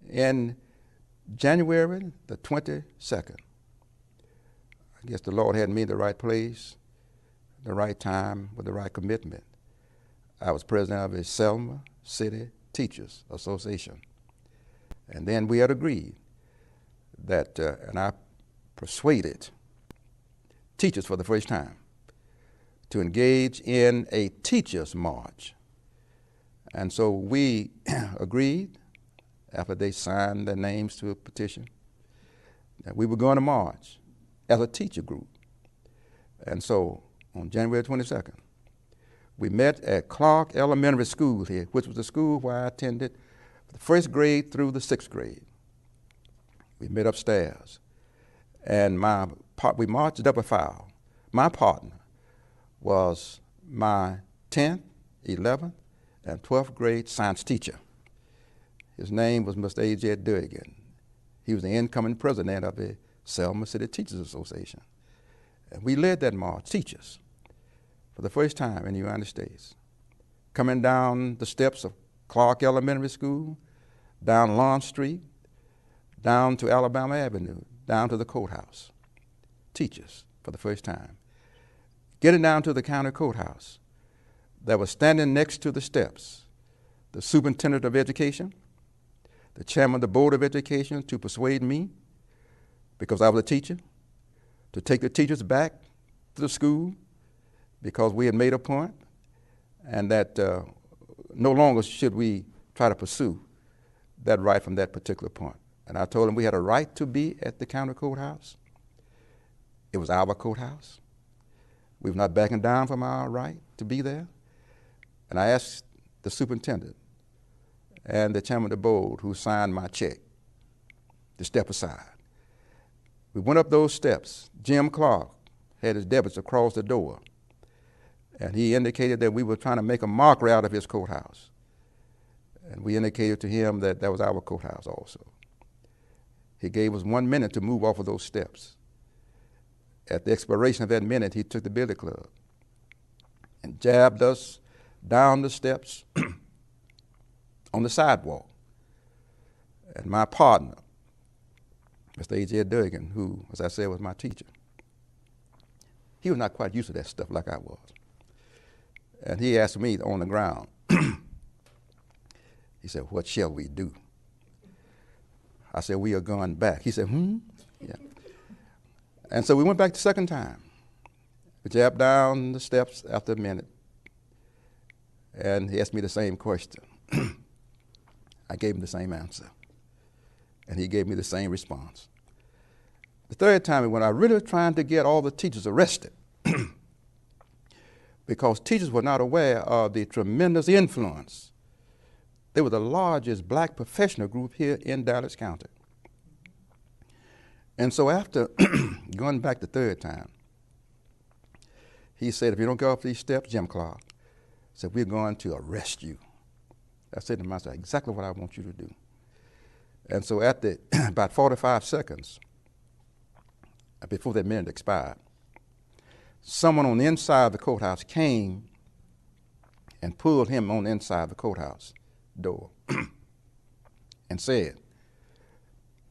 in January the 22nd, I guess the Lord had me in the right place, the right time, with the right commitment. I was president of the Selma City Teachers Association. And then we had agreed that, and I persuaded teachers for the first time to engage in a teachers' march. And so we agreed, after they signed their names to a petition, that we were going to march as a teacher group. And so on January 22nd, we met at Clark Elementary School here, which was the school where I attended the first grade through the sixth grade. We met upstairs, and we marched double file. My partner was my 10th, 11th, and 12th grade science teacher. His name was Mr. A.J. Durgan. He was the incoming president of the Selma City Teachers Association. And we led that march, teachers, for the first time in the United States, coming down the steps of Clark Elementary School, down Lawn Street, down to Alabama Avenue, down to the courthouse. Teachers, for the first time. Getting down to the county courthouse, that was standing next to the steps, the superintendent of education, the chairman of the board of education, to persuade me, because I was a teacher, to take the teachers back to the school, because we had made a point, and that no longer should we try to pursue that right from that particular point. And I told them we had a right to be at the county courthouse. It was our courthouse. We were not backing down from our right to be there. And I asked the superintendent and the chairman of the board, who signed my check, to step aside. We went up those steps. Jim Clark had his deputies across the door, and he indicated that we were trying to make a mockery out of his courthouse. And we indicated to him that that was our courthouse also. He gave us 1 minute to move off of those steps. At the expiration of that minute, he took the billy club and jabbed us down the steps on the sidewalk. And my partner, Mr. A.J. Durgan, who, as I said, was my teacher, he was not quite used to that stuff like I was. And he asked me on the ground, he said, "What shall we do?" I said, "We are going back." He said, Yeah. And so we went back the second time. We jabbed down the steps after a minute, and he asked me the same question. I gave him the same answer, and he gave me the same response. The third time we went, I really was trying to get all the teachers arrested because teachers were not aware of the tremendous influence. They were the largest black professional group here in Dallas County. And so after going back the third time, he said, "If you don't go up these steps," Jim Clark said, "we're going to arrest you." I said to myself, exactly what I want you to do. And so at about 45 seconds before that minute expired, someone on the inside of the courthouse came and pulled him on the inside of the courthouse door and said,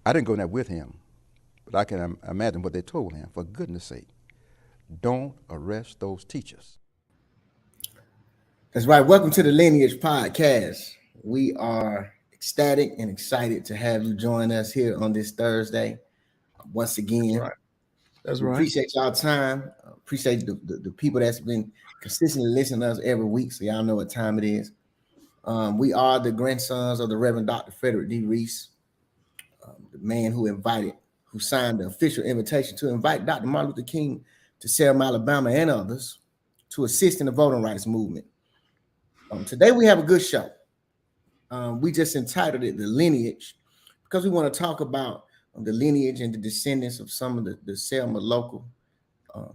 I didn't go in there with him, but I can imagine what they told him. For goodness sake, don't arrest those teachers. That's right. Welcome to the Lineage podcast. We are ecstatic and excited to have you join us here on this Thursday. Once again, That's right. Appreciate y'all time. Appreciate the people that's been consistently listening to us every week, so y'all know what time it is. We are the grandsons of the Reverend Dr. Frederick D. Reese, the man who signed the official invitation to invite Dr. Martin Luther King to Selma, Alabama, and others to assist in the voting rights movement. Today we have a good show. We just entitled it "The Lineage" because we want to talk about the lineage and the descendants of some of the Selma local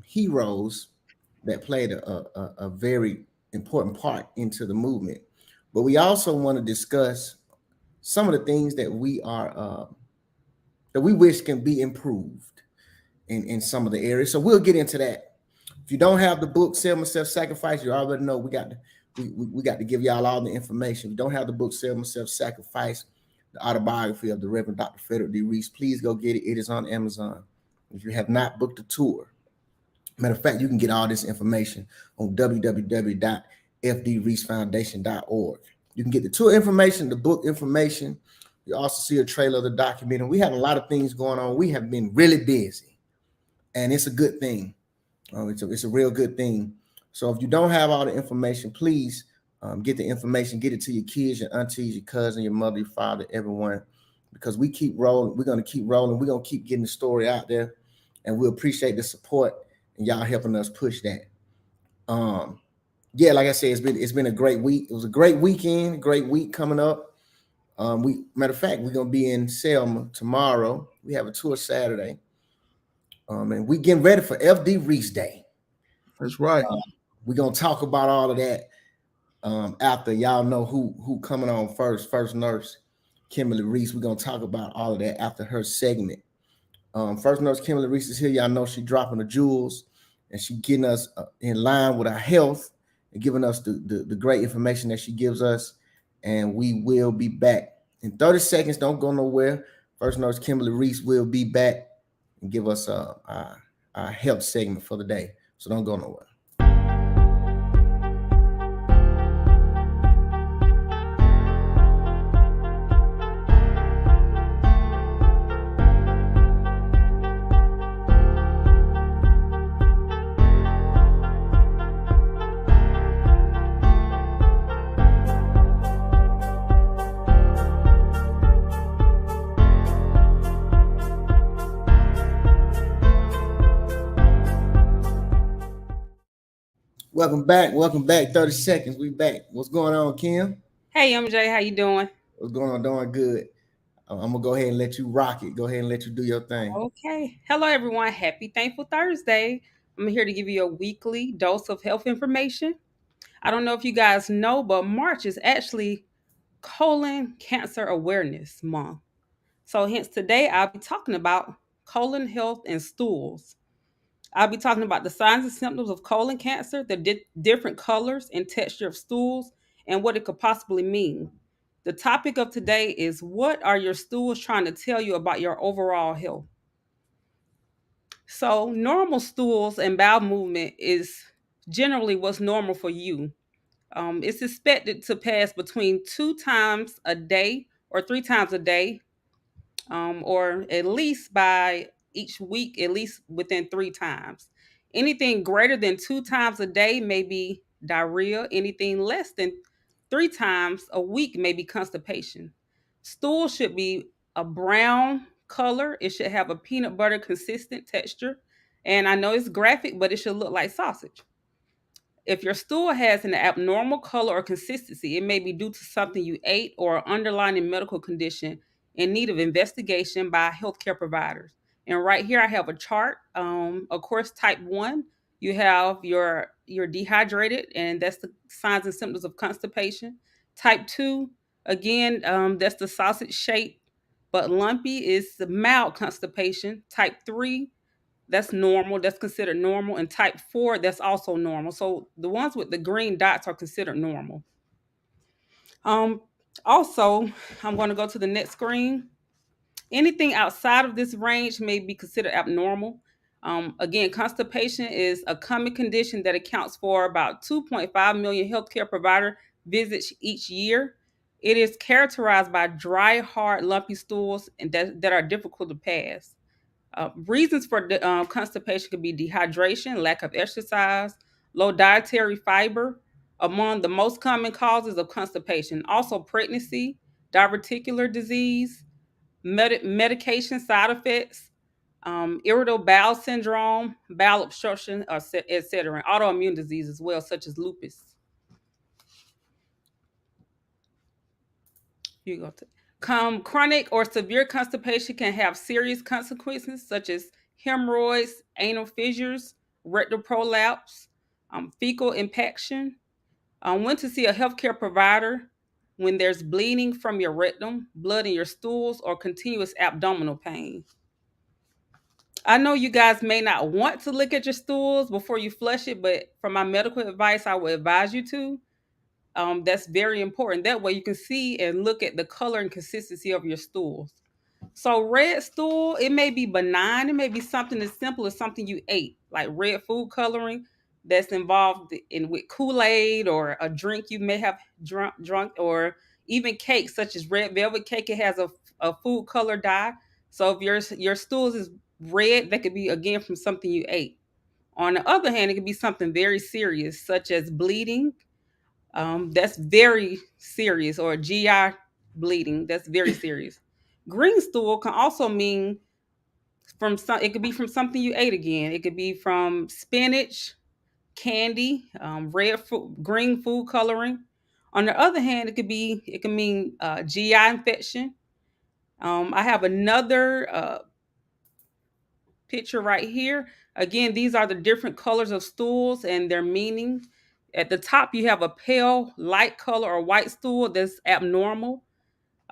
heroes that played a very important part into the movement. But we also want to discuss some of the things that we wish can be improved in some of the areas. So we'll get into that. If you don't have the book Selma Self-Sacrifice, you already know we got to give y'all all the information. If you don't have the book Selma Self-Sacrifice, the autobiography of the Reverend Dr. Frederick D. Reese. Please go get it. It is on Amazon. If you have not booked a tour, matter of fact, you can get all this information on www.fdreesefoundation.org. You can get the tour information, the book information. You also see a trailer of the documentary. We have a lot of things going on. We have been really busy, and it's a good thing. It's a real good thing. So if you don't have all the information, please get the information, get it to your kids, your aunties, your cousin, your mother, your father, everyone, because we keep rolling. We're going to keep rolling. We're going to keep getting the story out there, and we appreciate the support and y'all helping us push that. Yeah, like I said, it's been a great week. It was a great weekend, great week coming up. Matter of fact, we're gonna be in Selma tomorrow. We have a tour Saturday. And we getting ready for FD Reese Day. That's right. We're gonna talk about all of that after y'all know who coming on first. First Nurse Kimberly Reese. We're gonna talk about all of that after her segment. First Nurse Kimberly Reese is here. Y'all know she dropping the jewels and she getting us in line with our health and giving us the great information that she gives us. And we will be back in 30 seconds. Don't go nowhere. First Nurse Kimberly Reese will be back and give us our health segment for the day. So don't go nowhere. Welcome back. Welcome back. 30 seconds. We back. What's going on, Kim? Hey, MJ, how you doing? What's going on? Doing good. I'm going to go ahead and let you rock it. Go ahead and let you do your thing. Okay. Hello, everyone. Happy Thankful Thursday. I'm here to give you a weekly dose of health information. I don't know if you guys know, but March is actually Colon Cancer Awareness Month. So hence today, I'll be talking about colon health and stools. I'll be talking about the signs and symptoms of colon cancer, the different colors and texture of stools, and what it could possibly mean. The topic of today is, what are your stools trying to tell you about your overall health? So, normal stools and bowel movement is generally what's normal for you. It's expected to pass between 2 times a day or 3 times a day, or at least by each week, at least within 3 times. Anything greater than 2 times a day may be diarrhea. Anything less than 3 times a week may be constipation. Stool should be a brown color. It should have a peanut butter consistent texture. And I know it's graphic, but it should look like sausage. If your stool has an abnormal color or consistency, it may be due to something you ate or an underlying medical condition in need of investigation by healthcare providers. And right here, I have a chart. Of course, type 1, you have you're dehydrated, and that's the signs and symptoms of constipation. Type 2, again, that's the sausage shape, but lumpy is the mild constipation. Type 3, that's normal. That's considered normal. And type 4, that's also normal. So the ones with the green dots are considered normal. Um, Also, I'm going to go to the next screen. Anything outside of this range may be considered abnormal. Again, constipation is a common condition that accounts for about 2.5 million healthcare provider visits each year. It is characterized by dry, hard, lumpy stools and that are difficult to pass. Reasons for constipation could be dehydration, lack of exercise, low dietary fiber, among the most common causes of constipation. Also, pregnancy, diverticular disease, medication side effects, irritable bowel syndrome, bowel obstruction, etc. Autoimmune disease as well, such as lupus. You go to chronic or severe constipation can have serious consequences such as hemorrhoids, anal fissures, rectal prolapse, fecal impaction. When to see a healthcare provider: when there's bleeding from your rectum, blood in your stools, or continuous abdominal pain. I know you guys may not want to look at your stools before you flush it, but from my medical advice, I would advise you to. That's very important. That way you can see and look at the color and consistency of your stools. So red stool, it may be benign. It may be something as simple as something you ate, like red food coloring that's involved in with Kool-Aid or a drink you may have drunk, or even cake such as red velvet cake. It has a food color dye. So if your stools is red, that could be again from something you ate. On the other hand, it could be something very serious, such as bleeding. That's very serious, or GI bleeding. That's very serious. Green stool can also mean from some. It could be from something you ate again. It could be from spinach, candy, red food, green food coloring. On the other hand, it can mean GI infection. I have another picture right here. Again, these are the different colors of stools and their meaning. At the top, you have a pale light color or white stool that's abnormal.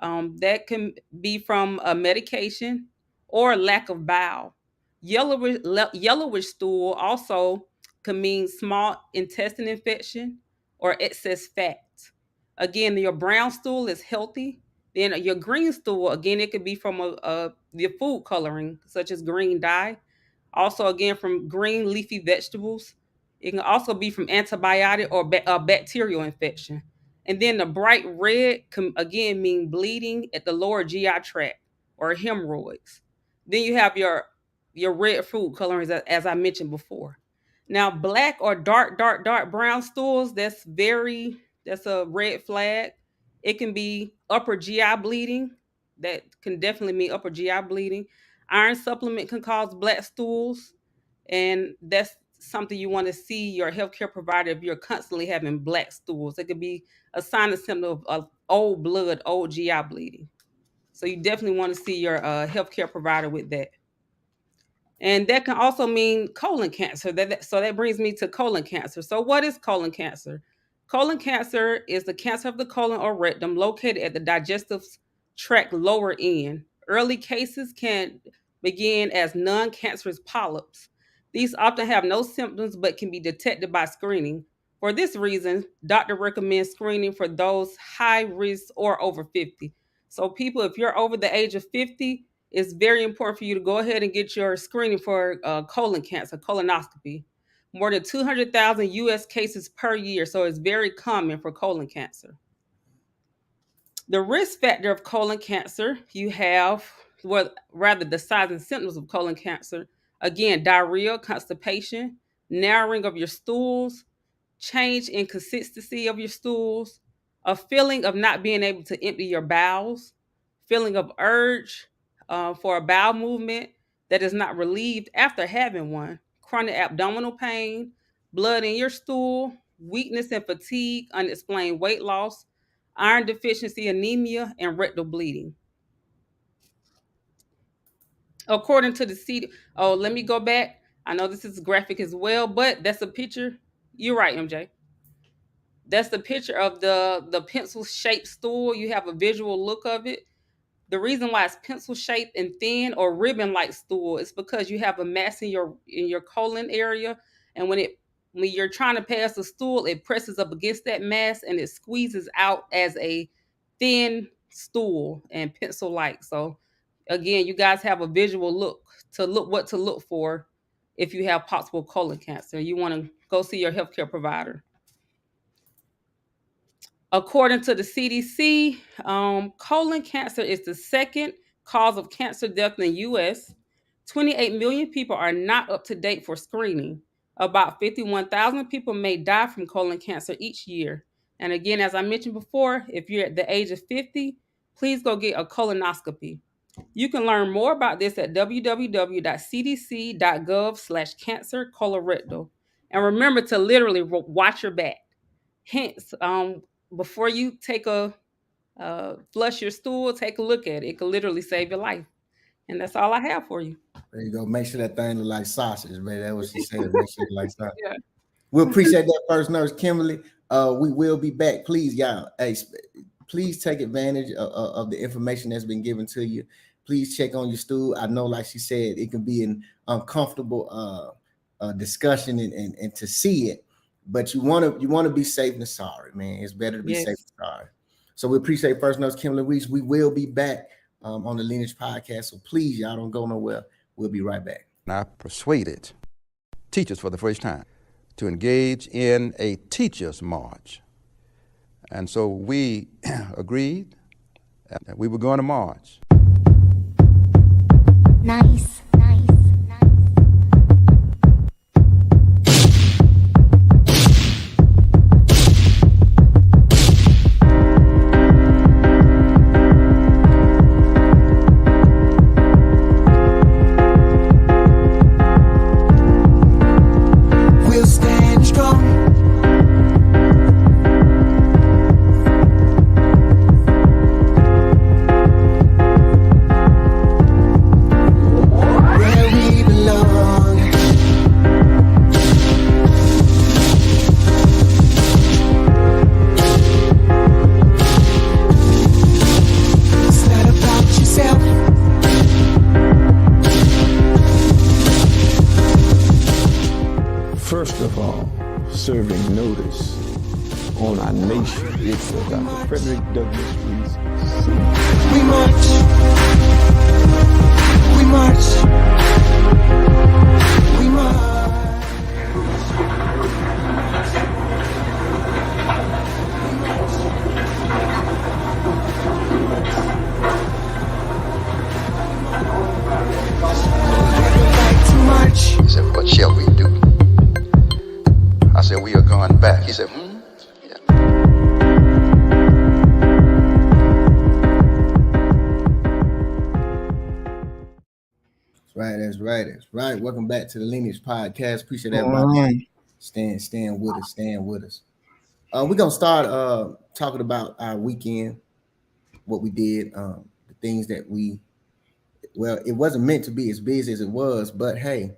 That can be from a medication or lack of bowel. Yellowish stool also can mean small intestine infection or excess fat. Again, your brown stool is healthy. Then your green stool, again, it could be from your food coloring, such as green dye. Also, again, from green leafy vegetables. It can also be from antibiotic or bacterial infection. And then the bright red can again mean bleeding at the lower GI tract or hemorrhoids. Then you have your red food colorings, as I mentioned before. Now, black or dark brown stools, that's a red flag. It can be upper GI bleeding. That can definitely mean upper GI bleeding. Iron supplement can cause black stools, and that's something you want to see your healthcare provider if you're constantly having black stools. It could be a sign and symptom of old blood, old GI bleeding. So you definitely want to see your healthcare provider with that. And that can also mean colon cancer. So that brings me to colon cancer. So what is colon cancer? Colon cancer is the cancer of the colon or rectum located at the digestive tract lower end. Early cases can begin as non-cancerous polyps. These often have no symptoms but can be detected by screening. For this reason, doctor recommends screening for those high risk or over 50. So people, if you're over the age of 50, it's very important for you to go ahead and get your screening for colon cancer, colonoscopy. More than 200,000 US cases per year, so it's very common for colon cancer. The risk factor of colon cancer, you have, well, rather the signs and symptoms of colon cancer. Again, diarrhea, constipation, narrowing of your stools, change in consistency of your stools, a feeling of not being able to empty your bowels, feeling of urge for a bowel movement that is not relieved after having one, chronic abdominal pain, blood in your stool, weakness and fatigue, unexplained weight loss, iron deficiency anemia, and rectal bleeding. According to the CD, oh, let me go back. I know this is graphic as well, but that's a picture. You're right, MJ. That's the picture of the pencil shaped stool. You have a visual look of it. The reason why it's pencil shaped and thin or ribbon like stool is because you have a mass in your colon area, and when you're trying to pass the stool, it presses up against that mass and it squeezes out as a thin stool and pencil like. So again, you guys have a visual look to look what to look for if you have possible colon cancer. You want to go see your healthcare provider. According to the CDC, colon cancer is the second cause of cancer death in the U.S. 28 million people are not up to date for screening. About 51,000 people may die from colon cancer each year. And again, as I mentioned before, if you're at the age of 50, please go get a colonoscopy. You can learn more about this at www.cdc.gov/cancer colorectal. And remember to literally watch your back. Hence, before you take a flush your stool, take a look at it. It could literally save your life. And that's all I have for you. There you go. Make sure that thing look like sausage, man. That's what she said. Make sure it like sausage. Yeah. We appreciate that, First Nurse Kimberly. We will be back. Please, y'all. Hey, please take advantage of the information that's been given to you. Please check on your stool. I know, like she said, it can be an uncomfortable discussion and to see it. But you want to be safe than sorry, man. It's better to be safe than sorry. So we appreciate First Notes, Kimberly Reese. We will be back on the Lineage podcast. So please, y'all don't go nowhere. We'll be right back. And I persuaded teachers for the first time to engage in a teachers' march. And so we agreed that we were going to march. Nice. First of all, serving notice on our nation. It's Dr. Frederick Douglass Reese. We march. We march. We march. He said, what shall we do? I said, we are going back. He said, yeah. That's right. Welcome back to the Lineage podcast. Appreciate everybody staying with us. We're gonna start talking about our weekend, what we did, the things that it wasn't meant to be as busy as it was, but hey,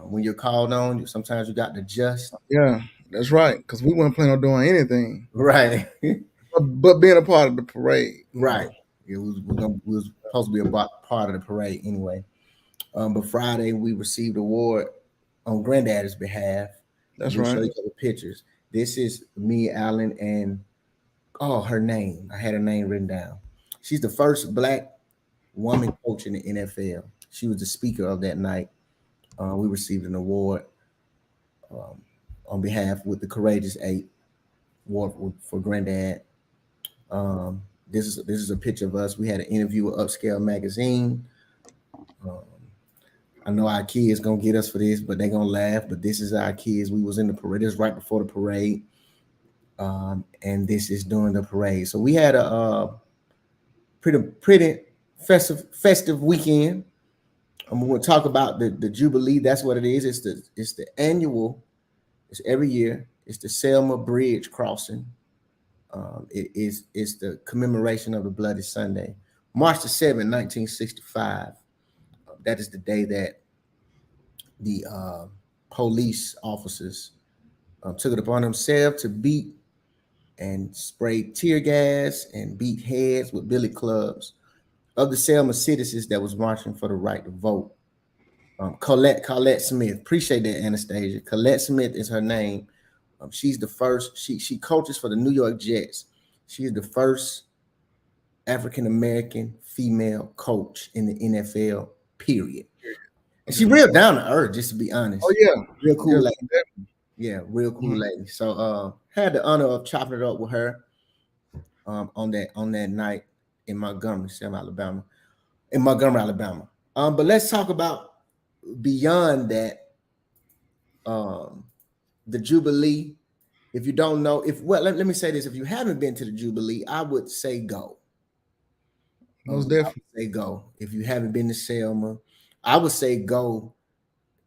when you're called on, sometimes you got to adjust. Yeah, that's right. Because we weren't planning on doing anything, right? but being a part of the parade, right? It was supposed to be a part of the parade anyway. But Friday we received an award on Granddaddy's behalf. That's we'll right. Show you the pictures. This is me, Allen, and her name. I had her name written down. She's the first Black woman coach in the NFL. She was the speaker of that night. We received an award on behalf with the Courageous Eight award for Granddad. This is a picture of us. We had an interview with Upscale Magazine. I know our kids gonna get us for this, but they're gonna laugh. But this is our kids. We was in the parade. This is right before the parade, and this is during the parade. So we had a pretty festive weekend. We're going to talk about the Jubilee. That's what it is. It's the annual. It's every year. It's the Selma Bridge crossing. It's the commemoration of the Bloody Sunday, March the 7th, 1965. That is the day that the police officers took it upon themselves to beat and spray tear gas and beat heads with billy clubs of the Selma citizens that was marching for the right to vote. Colette Smith, appreciate that, Anastasia. Colette Smith is her name. She's the first. She coaches for the New York Jets. She is the first African American female coach in the NFL. Period. And she real down to earth, just to be honest. Oh yeah, real cool lady. Definitely. Yeah, real cool lady. So had the honor of chopping it up with her on that night in Montgomery, Alabama. But let's talk about beyond that, the Jubilee. If you don't know, let me say this: if you haven't been to the Jubilee, I would say go. Most definitely. I would say go. If you haven't been to Selma, I would say go.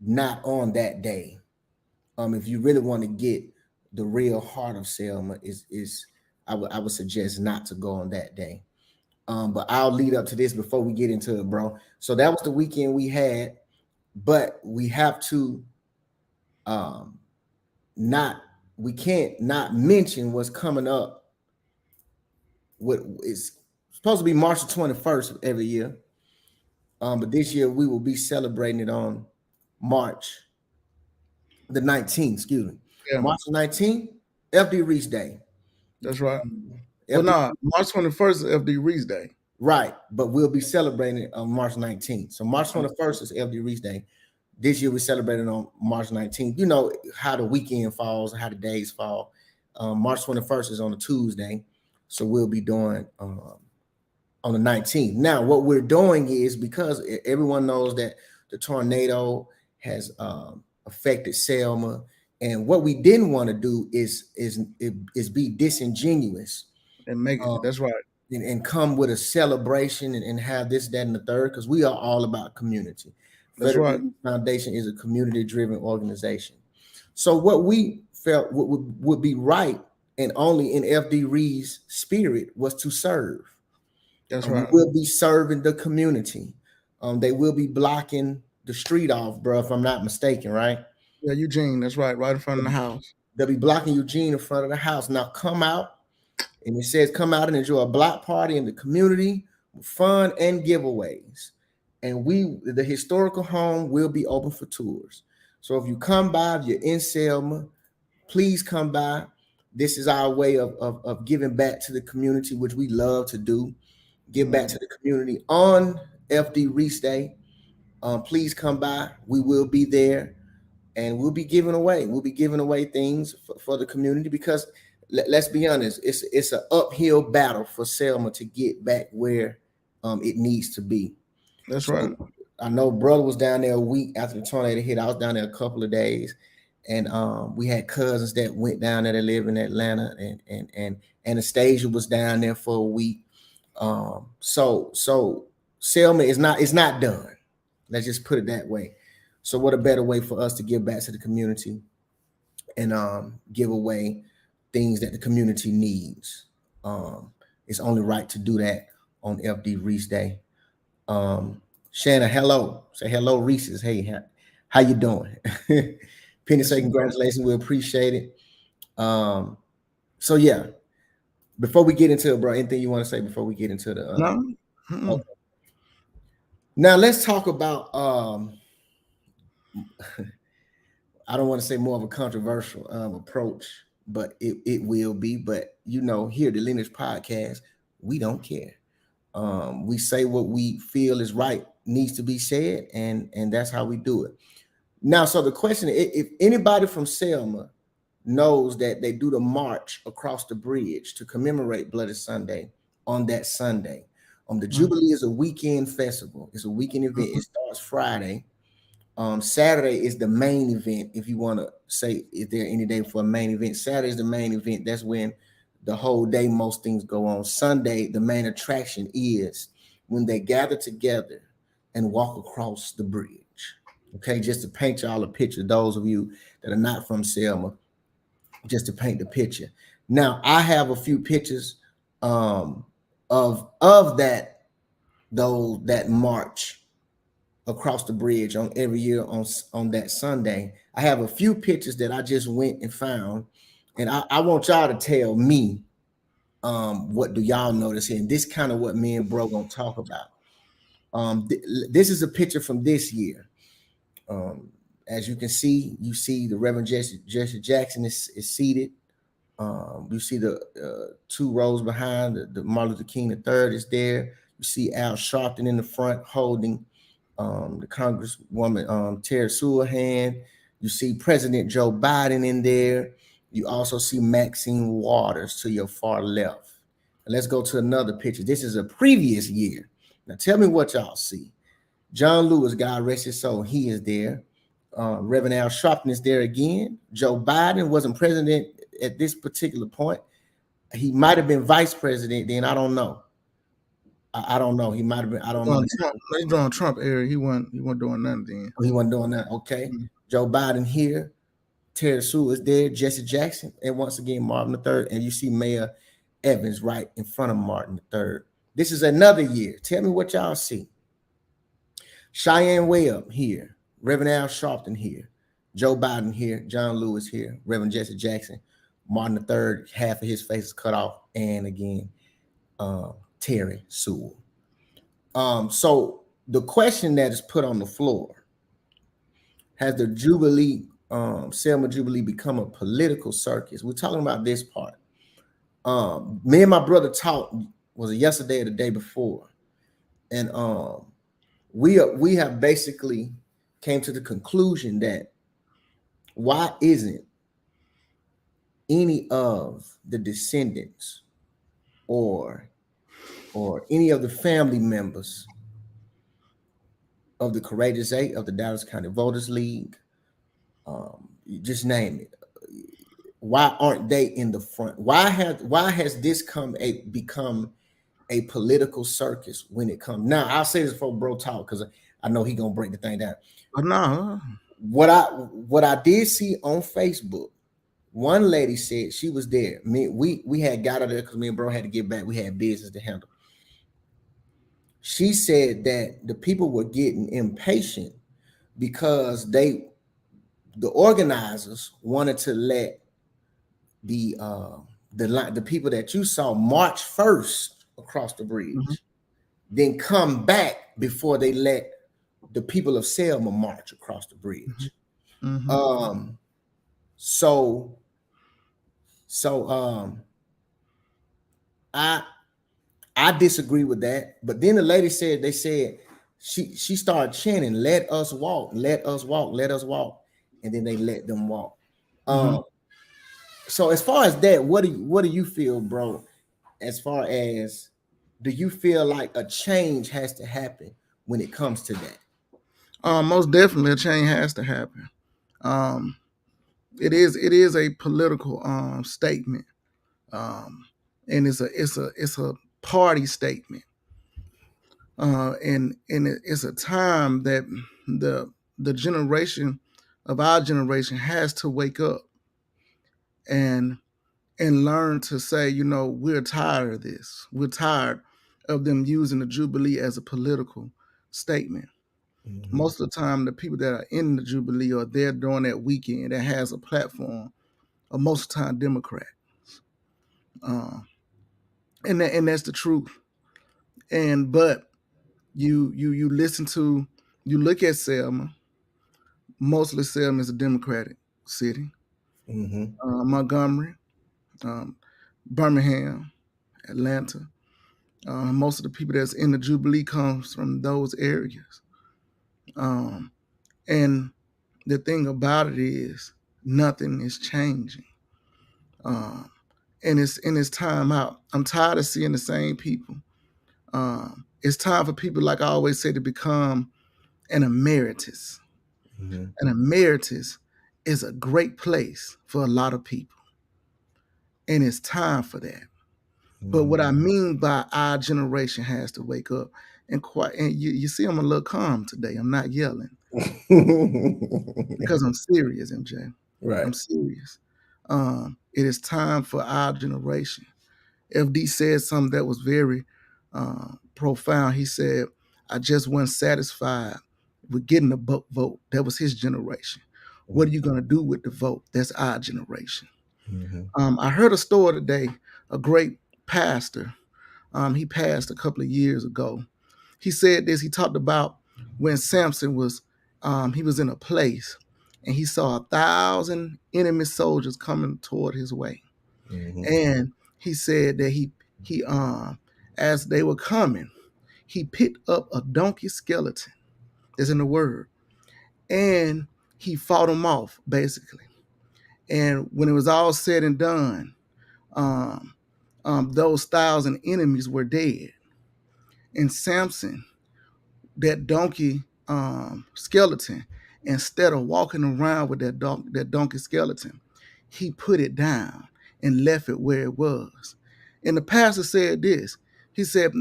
Not on that day. If you really want to get the real heart of Selma, I would suggest not to go on that day. But I'll lead up to this before we get into it, bro. So that was the weekend we had, but we have to we can't not mention what's coming up. What is supposed to be March the 21st every year. But this year we will be celebrating it on March the 19th, excuse me. Yeah. March 19th, FD Reese Day. That's right. FD, Well, March 21st is FD Reese Day. right, but we'll be celebrating it on March 19th. So March 21st is FD Reese Day. This year we celebrated on March 19th. You know how the weekend falls, how the days fall. March 21st is on a Tuesday, so we'll be doing on the 19th. Now, what we're doing is, because everyone knows that the tornado has affected Selma, and what we didn't want to do is be disingenuous And make it. That's right. and come with a celebration and have this, that, and the third, because we are all about community. That's Federal right. Foundation is a community-driven organization. So what we felt would be right, and only in FD Reed's spirit, was to serve. That's right. We will be serving the community. They will be blocking the street off, bro, if I'm not mistaken, right? Yeah, Eugene. That's right. Right in front of the house. They'll be blocking Eugene in front of the house. Now come out, and it says come out and enjoy a block party in the community with fun and giveaways. And the historical home will be open for tours. So if you come by, if you're in Selma, please come by. This is our way of giving back to the community, which we love to do. Give back to the community on FD Reese Day. Please come by. We will be there, and we'll be giving away things for the community, because let's be honest, it's an uphill battle for Selma to get back where it needs to be. That's right. I know brother was down there a week after the tornado hit. I was down there a couple of days, and we had cousins that went down there that live in Atlanta, and Anastasia was down there for a week. So Selma is not done. Let's just put it that way. So what a better way for us to give back to the community and give away things that the community needs. It's only right to do that on FD Reese Day. Shanna, hello. Say hello, Reese's. Hey, how you doing? Penny say congratulations. We appreciate it. So yeah. Before we get into it, bro, anything you want to say before we get into the no? Okay. Now let's talk about I don't want to say more of a controversial approach, but it will be. But you know, here at the Lineage podcast, we don't care. We say what we feel is right, needs to be said, and that's how we do it. Now, so the question is, if anybody from Selma knows that they do the march across the bridge to commemorate Bloody Sunday on that Sunday. The Jubilee is a weekend festival. It's a weekend event. It starts Friday. Saturday is the main event. If you want to say, is there any day for a main event? Saturday is the main event. That's when the whole day, most things go on. Sunday, the main attraction is when they gather together and walk across the bridge. Okay, just to paint y'all a picture, those of you that are not from Selma, just to paint the picture. Now, I have a few pictures of that march across the bridge on every year on that Sunday. I have a few pictures that I just went and found, and I want y'all to tell me what do y'all notice here. And this kind of what me and bro gonna talk about. This is a picture from this year. As you can see, you see the Reverend Jesse Jackson is seated. You see the 2 rows behind, the Martin Luther King III is there. You see Al Sharpton in the front holding the Congresswoman Terry Sewell hand. You see President Joe Biden in there. You also see Maxine Waters to your far left. And let's go to another picture. This is a previous year. Now tell me what y'all see. John Lewis, God rest his soul, he is there. Reverend Al Sharpton is there again. Joe Biden wasn't president at this particular point. He might have been vice president then. I don't know. I don't know. He might have been. I don't know. He's drawing Trump area. He wasn't doing nothing then. He wasn't doing that. Okay. Joe Biden here. Terry Sewell is there. Jesse Jackson. And once again, Martin III. And you see Mayor Evans right in front of Martin III. This is another year. Tell me what y'all see. Cheyenne Webb here. Reverend Al Sharpton here. Joe Biden here. John Lewis here. Reverend Jesse Jackson. Martin III, half of his face is cut off. And again, Terry Sewell. So the question that is put on the floor, has the Jubilee Selma Jubilee become a political circus. We're talking about this part. Me and my brother talked, was it yesterday or the day before, and we have basically came to the conclusion that why isn't any of the descendants or any of the family members of the Courageous Eight, of the Dallas County Voters League, you just name it, why aren't they in the front? Why has this become a political circus when it comes? Now I'll say this before bro talk, because I know he gonna break the thing down. But no, What I did see on Facebook, one lady said, she was there. We had got her there because me and bro had to get back. We had business to handle. She said that the people were getting impatient because the organizers wanted to let the people that you saw march first across the bridge, then come back before they let the people of Selma march across the bridge. I disagree with that. But then the lady said, she started chanting, "Let us walk, let us walk, let us walk," and then they let them walk. So as far as that, what do you feel, bro? As far as, do you feel like a change has to happen when it comes to that? Most definitely a change has to happen. It is a political statement, and it's a party statement, and it's a time that the generation of our generation has to wake up and learn to say, you know, we're tired of this. We're tired of them using the Jubilee as a political statement. Most of the time, the people that are in the Jubilee or there during that weekend that has a platform are most of the time Democrats. And that's the truth. But you listen to, you look at Selma. Mostly Selma is a Democratic city. Montgomery, Birmingham, Atlanta. Most of the people that's in the Jubilee comes from those areas. And the thing about it is nothing is changing. And it's time out. I'm tired of seeing the same people. It's time for people, like I always say, to become an emeritus. An emeritus is a great place for a lot of people. And it's time for that. But what I mean by our generation has to wake up and you see, I'm a little calm today. I'm not yelling because I'm serious, MJ. Right. I'm serious. It is time for our generation. FD said something that was very profound. He said, I just wasn't satisfied with getting the vote. That was his generation. What are you going to do with the vote? That's our generation. I heard a story today, a great pastor. He passed a couple of years ago. He said this, he talked about when Samson was, he was in a place and he saw 1,000 enemy soldiers coming toward his way. And he said that he as they were coming, he picked up a donkey skeleton, that's in the word, and he fought them off, basically. And when it was all said and done, those 1,000 enemies were dead. And Samson, that donkey skeleton, instead of walking around with that donkey skeleton, he put it down and left it where it was. And the pastor said this. He said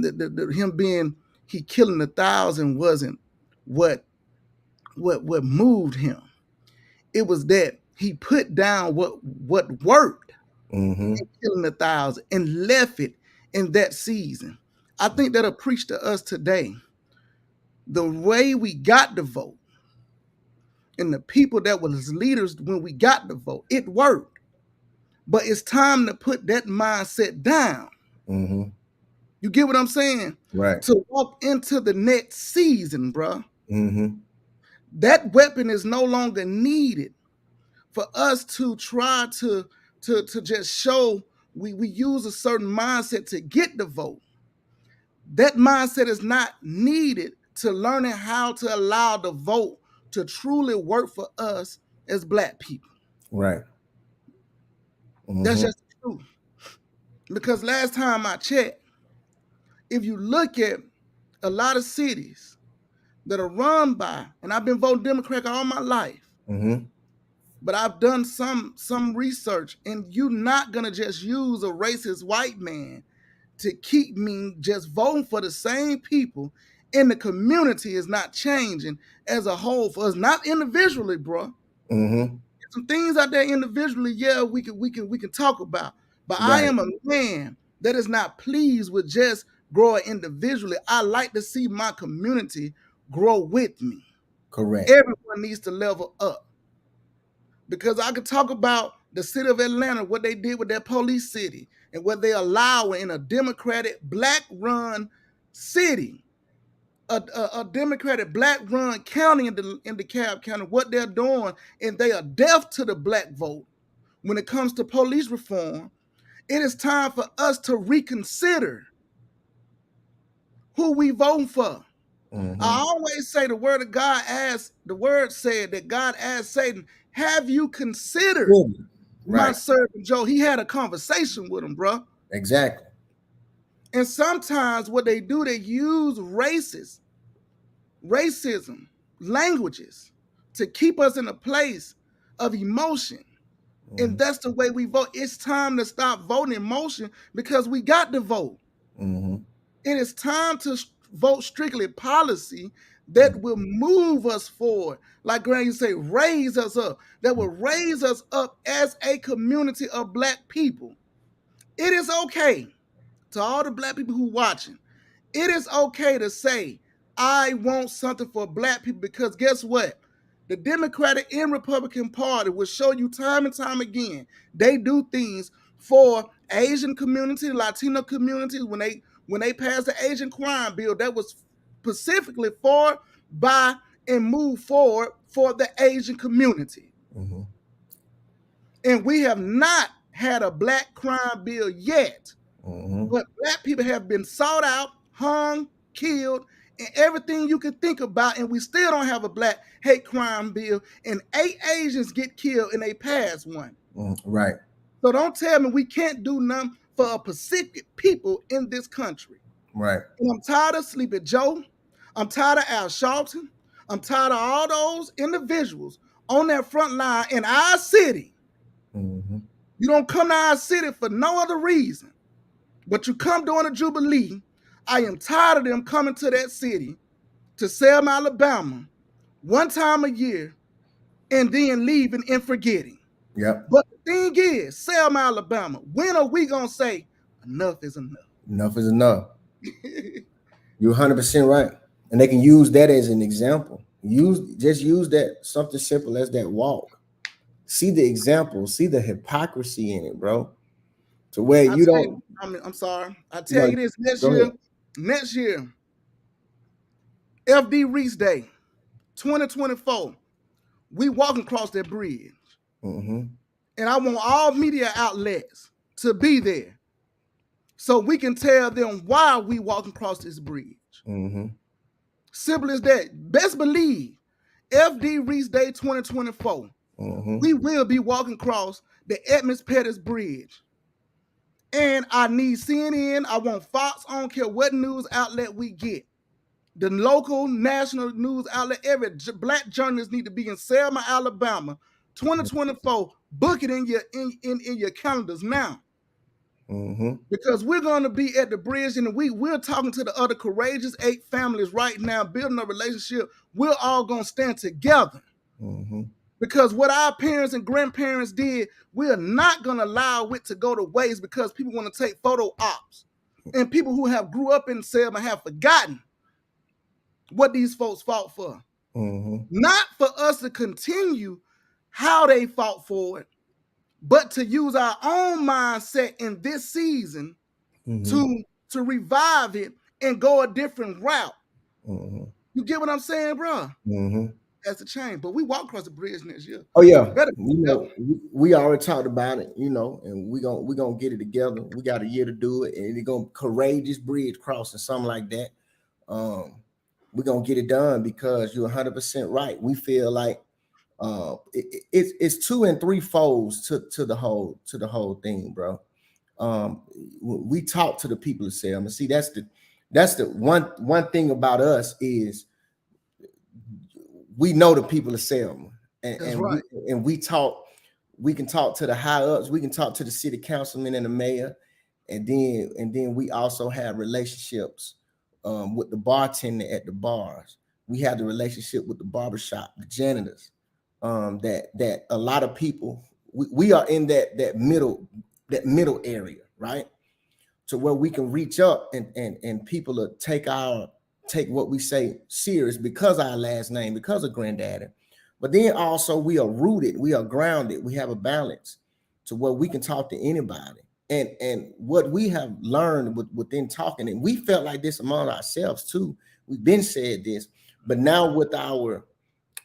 he killing 1,000 wasn't what moved him. It was that he put down what worked in killing 1,000 and left it in that season. I think that'll preach to us today. The way we got the vote and the people that was leaders when we got the vote, it worked. But it's time to put that mindset down. You get what I'm saying? Right. To walk into the next season, bro. That weapon is no longer needed for us to try to just show we use a certain mindset to get the vote. That mindset is not needed to learning how to allow the vote to truly work for us as Black people. Right. That's just the truth. Because last time I checked, if you look at a lot of cities that are run by, and I've been voting Democrat all my life, but I've done some research, and you're not gonna just use a racist white man to keep me just voting for the same people, and the community is not changing as a whole for us, not individually, bro. Some things out there individually, yeah, we can talk about. But I am a man that is not pleased with just growing individually. I like to see my community grow with me. Correct. Everyone needs to level up. Because I could talk about the city of Atlanta, what they did with their police city, and what they allow in a Democratic Black-run city, a Democratic Black-run county in DeKalb County, what they're doing, and they are deaf to the Black vote when it comes to police reform. It is time for us to reconsider who we vote for. I always say the word of God the word said that God asked Satan, have you considered my servant Job? He had a conversation with him, bro. Exactly. And sometimes what they do, they use racism, languages to keep us in a place of emotion. And that's the way we vote. It's time to stop voting emotion because we got to vote. It is time to vote strictly policy that will move us forward. Like Granny say, raise us up. That will raise us up as a community of Black people. It is okay to all the Black people who watching. It is okay to say, I want something for Black people, because guess what? The Democratic and Republican Party will show you time and time again, they do things for Asian community, Latino communities. When they passed the Asian crime bill, that was specifically for, by, and moved forward for the Asian community. And we have not had a Black crime bill yet. But Black people have been sought out, hung, killed, and everything you can think about, and we still don't have a Black hate crime bill, and 8 Asians get killed and they pass one. Right. So don't tell me we can't do nothing for a Pacific people in this country. Right. And I'm tired of Sleepy Joe. I'm tired of Al Sharpton. I'm tired of all those individuals on that front line in our city. You don't come to our city for no other reason, but you come during a Jubilee. I am tired of them coming to that city to Selma, Alabama, one time a year, and then leaving and forgetting. Yep. But the thing is, Selma, Alabama, when are we going to say enough is enough? Enough is enough. You're 100% right. And they can use that as an example. Just use that, something simple as that walk. See the example, see the hypocrisy in it, bro. To where you don't. I'm sorry. I tell you this, next year, FD Reese Day, 2024, we walking across that bridge. And I want all media outlets to be there so we can tell them why we walking across this bridge. Simple as that. Best believe, FD Reese Day 2024, we will be walking across the Edmonds Pettus Bridge. And I need CNN, I want Fox, I don't care what news outlet we get. The local, national news outlet, every Black journalist need to be in Selma, Alabama, 2024. Book it in your calendars now. Because we're going to be at the bridge, and we're talking to the other courageous 8 families right now, building a relationship. We're all going to stand together. Because what our parents and grandparents did, we're not going to allow it to go to waste, because people want to take photo ops. And people who have grew up in Selma have forgotten what these folks fought for. Not for us to continue how they fought for it, but to use our own mindset in this season to revive it and go a different route. You get what I'm saying, bro? as a chain. But we walk across the bridge next year. Oh yeah, Better. we already talked about it, and we gonna get it together. We got a year to do it, and we're gonna courageous bridge crossing, something like that. We're gonna get it done because you're 100% right. We feel like it's two and three folds to the whole thing, bro. We talk to the people of Selma. See, that's the one thing about us is we know the people of Selma, and right. we talk. We can talk to the high ups. We can talk to the city councilman and the mayor, and then we also have relationships with the bartender at the bars. We have the relationship with the barbershop, the janitors. That a lot of people we are in that middle area, right? To where we can reach up and people will take what we say serious because our last name, because of granddaddy. But then also we are rooted, we are grounded, we have a balance to where we can talk to anybody. And what we have learned within talking, and we felt like this among ourselves too. We've been said this, but now with our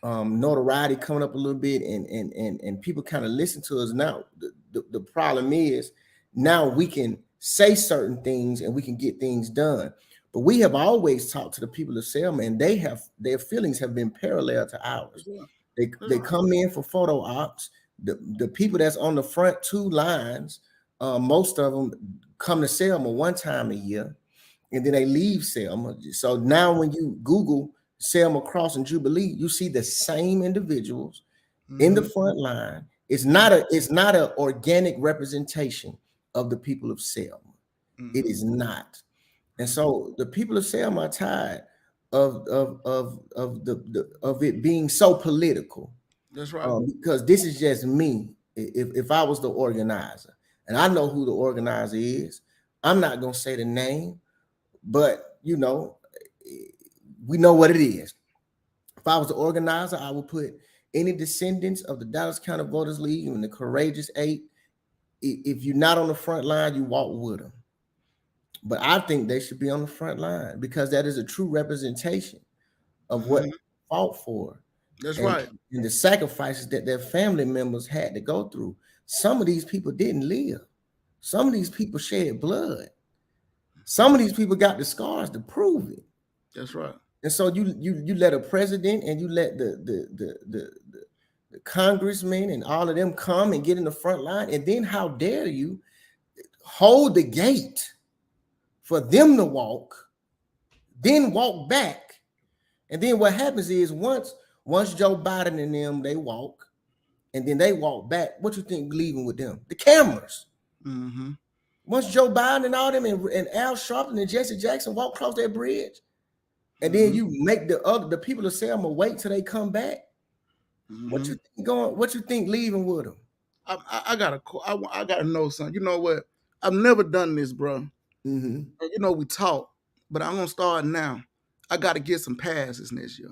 notoriety coming up a little bit and people kind of listen to us now, the problem is now we can say certain things and we can get things done. But we have always talked to the people of Selma, and their feelings have been parallel to ours. They come in for photo ops. The people that's on the front two lines, most of them come to Selma one time a year, and then they leave Selma. So now when you Google Selma Crossing Jubilee, you see the same individuals in the front line. It's not an organic representation of the people of Selma. It is not. And so the people of Selma are tired of it being so political. That's right. Because this is just me. If I was the organizer, and I know who the organizer is, I'm not gonna say the name, but we know what it is. If I was the organizer, I would put any descendants of the Dallas County Voters League and the Courageous Eight. If you're not on the front line, you walk with them. But I think they should be on the front line because that is a true representation of what they fought for. That's right. And the sacrifices that their family members had to go through. Some of these people didn't live. Some of these people shed blood. Some of these people got the scars to prove it. That's right. And so you let a president and you let the congressmen and all of them come and get in the front line, and then how dare you hold the gate for them to walk, then walk back. And then what happens is once Joe Biden and them, they walk, and then they walk back, what you think leaving with them? The cameras. Once Joe Biden and all them and Al Sharpton and Jesse Jackson walk across that bridge, and then you make the people of Selma wait till they come back. What you think what you think leaving with them? I gotta know something. You know what? I've never done this, bro. And we talk, but I'm gonna start now. I gotta get some passes next year.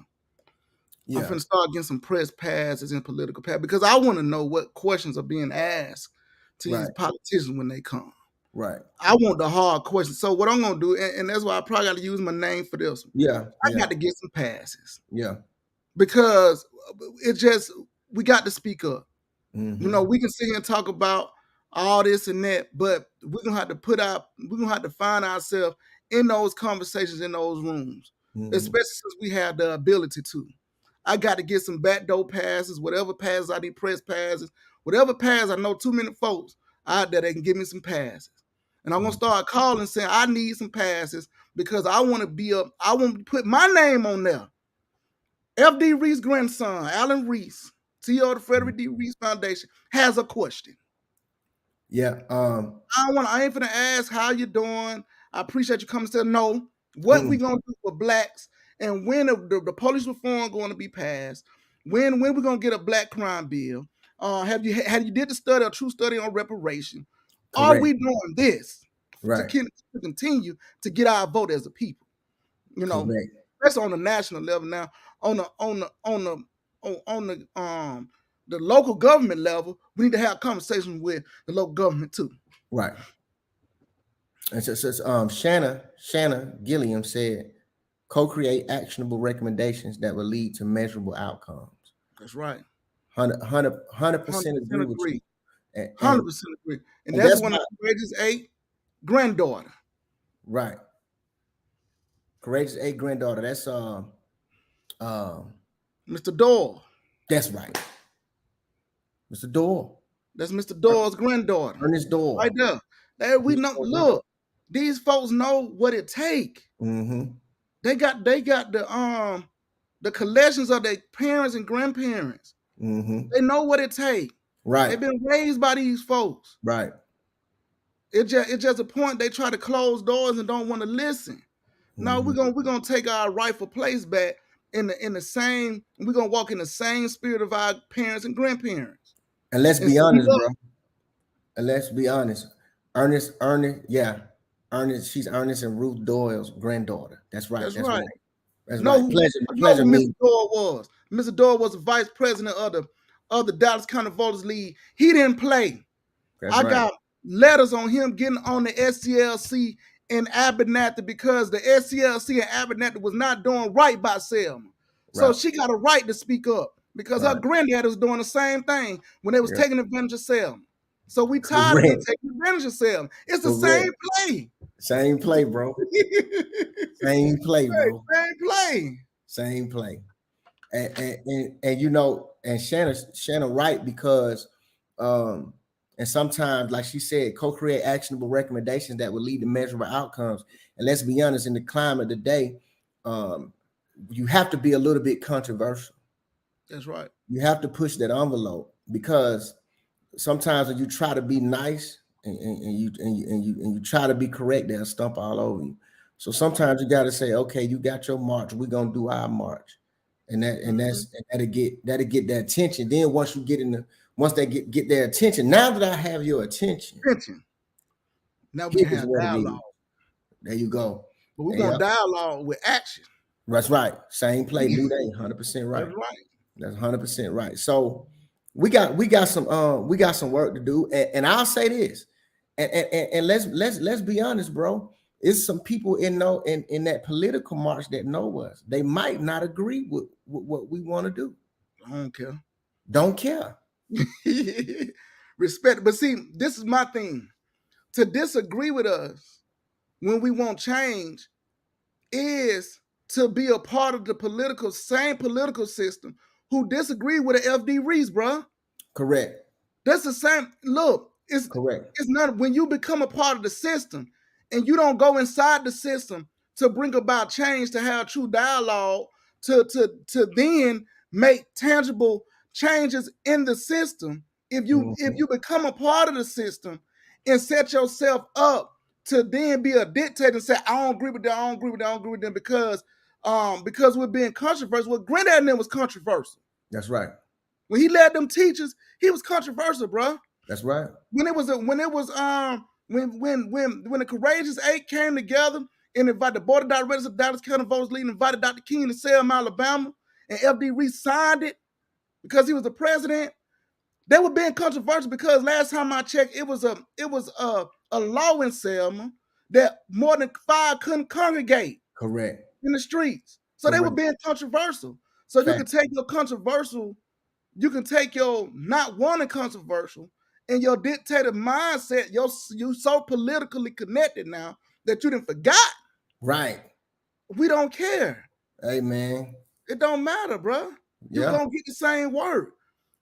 I'm finna start getting some press passes and political passes because I want to know what questions are being asked to these politicians when they come. Right. I want the hard questions. So what I'm gonna do, and that's why I probably got to use my name for this one. I got to get some passes. Because we got to speak up. We can sit here and talk about all this and that, but we're gonna have to find ourselves in those conversations, in those rooms, especially since we have the ability to. I got to get some backdoor passes, whatever passes I need, press passes, whatever pass I know too many folks out there that can give me some passes. And I'm gonna start calling saying I need some passes because I want to put my name on there. F.D. Reese grandson, Alan Reese, CEO of the Frederick D. Reese Foundation, has a question. I ain't finna ask how you doing. I appreciate you coming to say no. What we gonna do for blacks and when the police reform going to be passed? When we gonna get a black crime bill? Have you did a true study on reparation? Correct. Are we doing this to continue to get our vote as a people? That's on the national level now. On the local government level, we need to have conversations with the local government too. Right. And so Shanna Gilliam said, co-create actionable recommendations that will lead to measurable outcomes. That's right. 100% agree with you. And 100% agree. And that's one of the Courageous 8 granddaughter. Right. Courageous 8 granddaughter. That's Mr. Doyle. That's right. Mr. Doyle. That's Mr. Doyle's granddaughter. Ernest Doyle. Right there. There we know. Look, these folks know what it take. Mm-hmm. They got the collections of their parents and grandparents. Mm-hmm. They know what it take. Right. They've been raised by these folks. Right. It's just a point they try to close doors and don't want to listen. Mm-hmm. No, we're gonna take our rightful place back in the same. We're gonna walk in the same spirit of our parents and grandparents. And let's be honest, bro. And let's be honest. Ernest, she's Ernest and Ruth Doyle's granddaughter. That's right. That's right. That's right. Pleasure. Mr. Doyle was. Mr. Doyle was the vice president of the Dallas County Voters League. He didn't play. I got letters on him getting on the SCLC in Abernathy because the SCLC in Abernathy was not doing right by Selma. Right. So she got a right to speak up because her granddad was doing the same thing when they was taking advantage of Selma. So we tired of taking advantage of Selma. It's the same play. Same play, bro. Same play, bro. Same play. Same play. And you know, and Shannon right because and sometimes, like she said, co-create actionable recommendations that will lead to measurable outcomes. And let's be honest, in the climate today, you have to be a little bit controversial. That's right. You have to push that envelope because sometimes when you try to be nice and you try to be correct, they'll stump all over you. So sometimes you got to say, okay, you got your march, we're gonna do our march, and that'll get their attention. Then once they get their attention, now that I have your attention, now we can have dialogue. There you go. But we're gonna dialogue with action. That's right. Same play, new day, 100% right. That's right. That's 100% right. So we got some work to do, and I'll say this, and let's be honest, bro. It's some people in that political march that know us. They might not agree with what we want to do. I don't care. Don't care. Respect. But see, this is my thing. To disagree with us when we want change is to be a part of the same political system who disagree with the FD Reese, bro. Correct. That's the same. Look, it's correct. It's not when you become a part of the system and you don't go inside the system to bring about change, to have true dialogue, to then make tangible changes in the system. If you become a part of the system and set yourself up to then be a dictator and say, I don't agree with them, I don't agree with them because we're being controversial. Well, Granddad and them was controversial. That's right. When he led them teachers, he was controversial, bro. That's right. When the Courageous 8 came together and invited the board of directors of Dallas County Voters League, invited Dr. King to Selma, Alabama, and FD Reese signed it because he was the president. They were being controversial because last time I checked, it was a law in Selma that more than 5 couldn't congregate. Correct. In the streets. So Correct. They were being controversial. So you can take your controversial, you can take your not wanting controversial and your dictator mindset, you so politically connected now that you done forgot. Right. We don't care. Hey, man. It don't matter, bro. You're going to get the same word.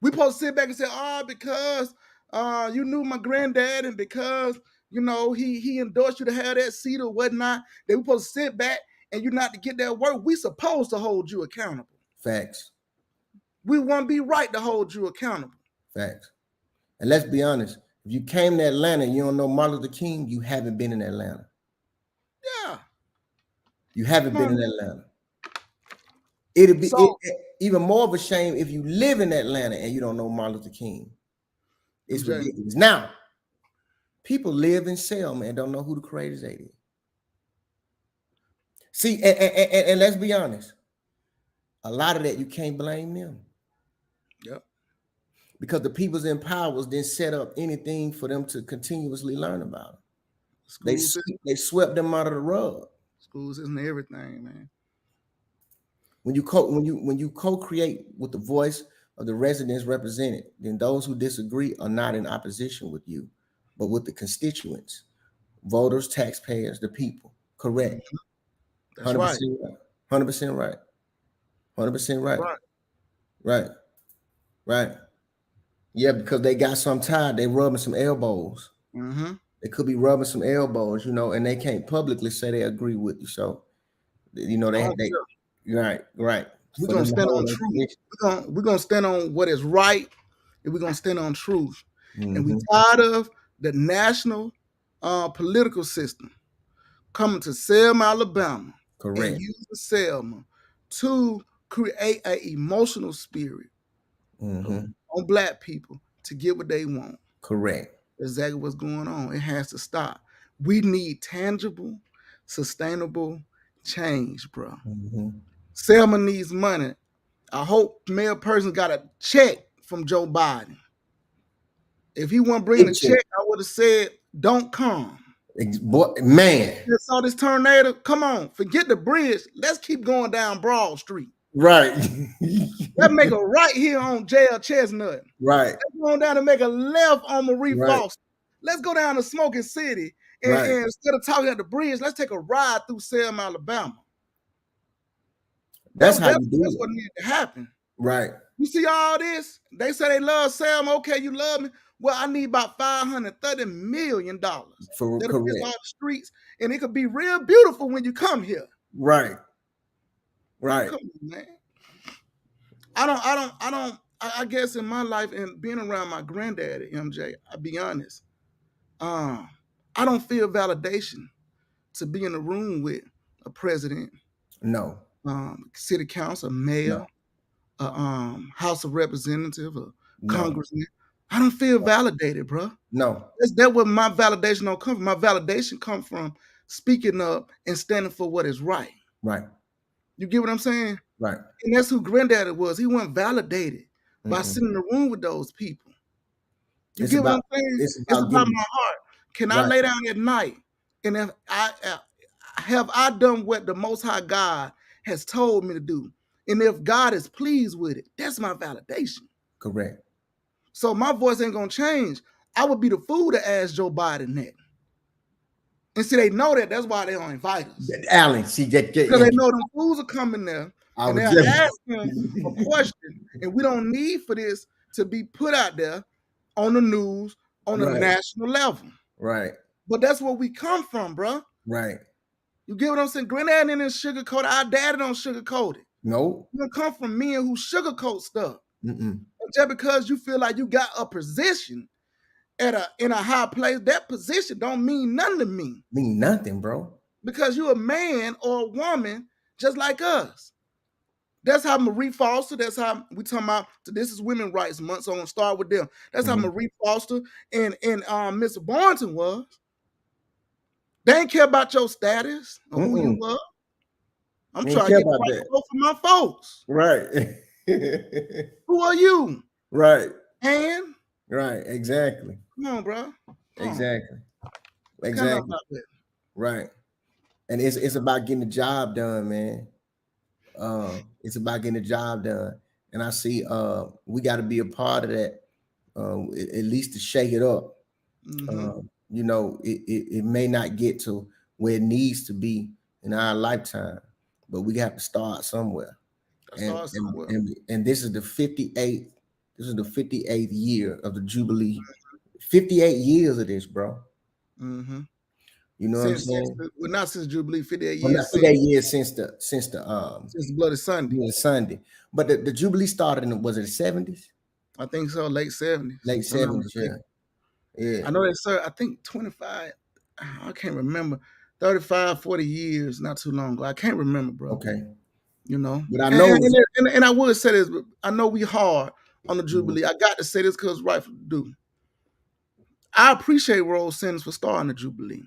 We supposed to sit back and say, because you knew my granddad and because, you know, he endorsed you to have that seat or whatnot, that we supposed to sit back and you not to get that word. We supposed to hold you accountable. Facts. We want to be right to hold you accountable. Facts. And let's be honest, if you came to Atlanta and you don't know Martin Luther King, you haven't been in Atlanta. Yeah. You haven't been in Atlanta. It'd be even more of a shame if you live in Atlanta and you don't know Martin Luther King. It's ridiculous. Now, people live in Selma and don't know who the Courageous 8 is. See, and let's be honest, a lot of that you can't blame them. Yep. Because the people's in power didn't set up anything for them to continuously learn about. They swept them out of the rug. Schools isn't everything, man. when you co-create with the voice of the residents represented, then those who disagree are not in opposition with you, but with the constituents, voters, taxpayers, the people. Correct. That's right. 100% right. 100% right. Right. Right. Right. Yeah, because they got some tired. They rubbing some elbows. Mm-hmm. They could be rubbing some elbows, and they can't publicly say they agree with you. So, they right. We're For gonna them to stand hold on that truth. position. We're gonna stand on what is right, and we're gonna stand on truth. And we Mhm. tired of the national political system coming to Selma, Alabama, and Correct. using Selma to create an emotional spirit Mhm. on Black people to get what they want. Correct. Exactly what's going on. It has to stop. We need tangible, sustainable change, bro. Mhm. Selma needs money. I hope Mayor Person got a check from Joe Biden. If he wasn't bringing a Big check. check, I would have said, "Don't come." Boy, man. You saw this tornado? Come on, forget the bridge. Let's keep going down Broad Street. Right. Let's make a right here on JL Chestnut. Right. Let's go down and make a left on Marie Right. Foster. Let's go down to Smoking City. And, Right. and instead of talking at the bridge, let's take a ride through Selma, Alabama. That's how you do That's it. what needed to happen. Right. You see all this? They say they love Selma. Okay, you love me. Well, I need about $530 million. For That'll fix all correct. the streets, and it could be real beautiful when you come here. Right. Right. Come on, man. I guess in my life and being around my granddaddy, MJ, I'll be honest. I don't feel validation to be in a room with a president, No. city council, mayor, House of Representative, or congressman. I don't feel validated, bro. No. That's where my validation don't come from. My validation comes from speaking up and standing for what is right. Right. You get what I'm saying? Right. And that's who granddaddy was. He wasn't validated by sitting in the room with those people. You get what I'm saying? It's about my heart. Can I lay down at night and if I done what the Most High God has told me to do? And if God is pleased with it, that's my validation. Correct. So my voice ain't gonna change. I would be the fool to ask Joe Biden that. And see, they know that. That's why they don't invite us. Alan, see that because they know them fools are coming there and they're asking a question, and we don't need for this to be put out there on the news on a national level. Right. But that's where we come from, bro. Right. You get what I'm saying? Granddad didn't sugarcoat it. Our daddy don't sugarcoat it. No. You don't come from men who sugarcoat stuff. Mm-mm. Just because you feel like you got a position in a high place, that position don't mean nothing to me. Mean nothing, bro. Because you're a man or a woman just like us. That's how Marie Foster, that's how we talking about, this is Women's Rights Month, so I'm gonna start with them. That's how Marie Foster and Mr. Boynton was. They ain't care about your status or who you were. I'm trying to get the right vote for my folks. Right. Who are you? Right. And? Right, exactly. Come on, bro. Exactly. Exactly. Right. And it's about getting the job done, man. It's about getting the job done. And I see we got to be a part of that, at least to shake it up. You know, it may not get to where it needs to be in our lifetime, but we have to start somewhere. And this is the 58th. This is the 58th year of the Jubilee. 58 years of this, bro. Mm-hmm. You know what I'm saying? Well, not since Jubilee, 58 years. Well, 58 years since the Bloody Sunday. Bloody Sunday. But the Jubilee started in, was it the 70s? I think so, late 70s. Late 70s, yeah. Yeah. I know that, sir. I think 25, I can't remember, 35, 40 years, not too long ago. I can't remember, bro. Okay. You know? But I know. And I would say this, I know we hard on the Jubilee. I got to say this because it's rightful to do. I appreciate Rose Sanders for starting the Jubilee.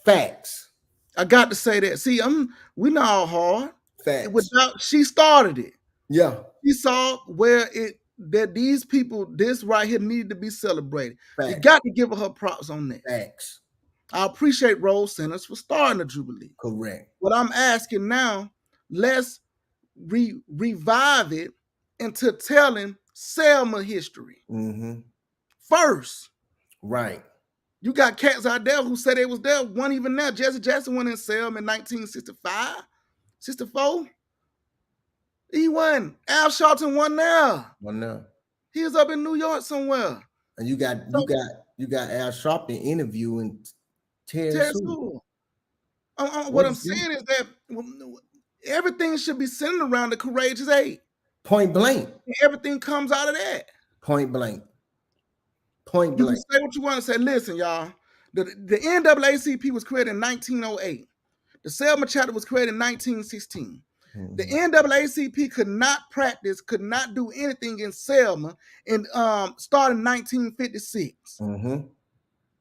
Facts. I got to say that. See, we not all hard. Facts. She started it. Yeah. She saw that these people, this right here needed to be celebrated. Facts. You got to give her props on that. Facts. I appreciate Rose Sanders for starting the Jubilee. Correct. What I'm asking now, let's revive it into telling Selma history first. Right. You got cats out there who said they was there, one even now. Jesse Jackson went in Selma in 1965, 64. He won. Al Sharpton won there. Well, no. He was up in New York somewhere. And you got Al Sharpton interviewing Terry Sue. Sewell. What I'm saying is that everything should be centered around the Courageous Eight. Point blank. Everything comes out of that. Point blank. Point You blank. can say what you want to say. Listen, y'all. The NAACP was created in 1908. The Selma chapter was created in 1916. The NAACP could not practice, could not do anything in Selma and started in 1956.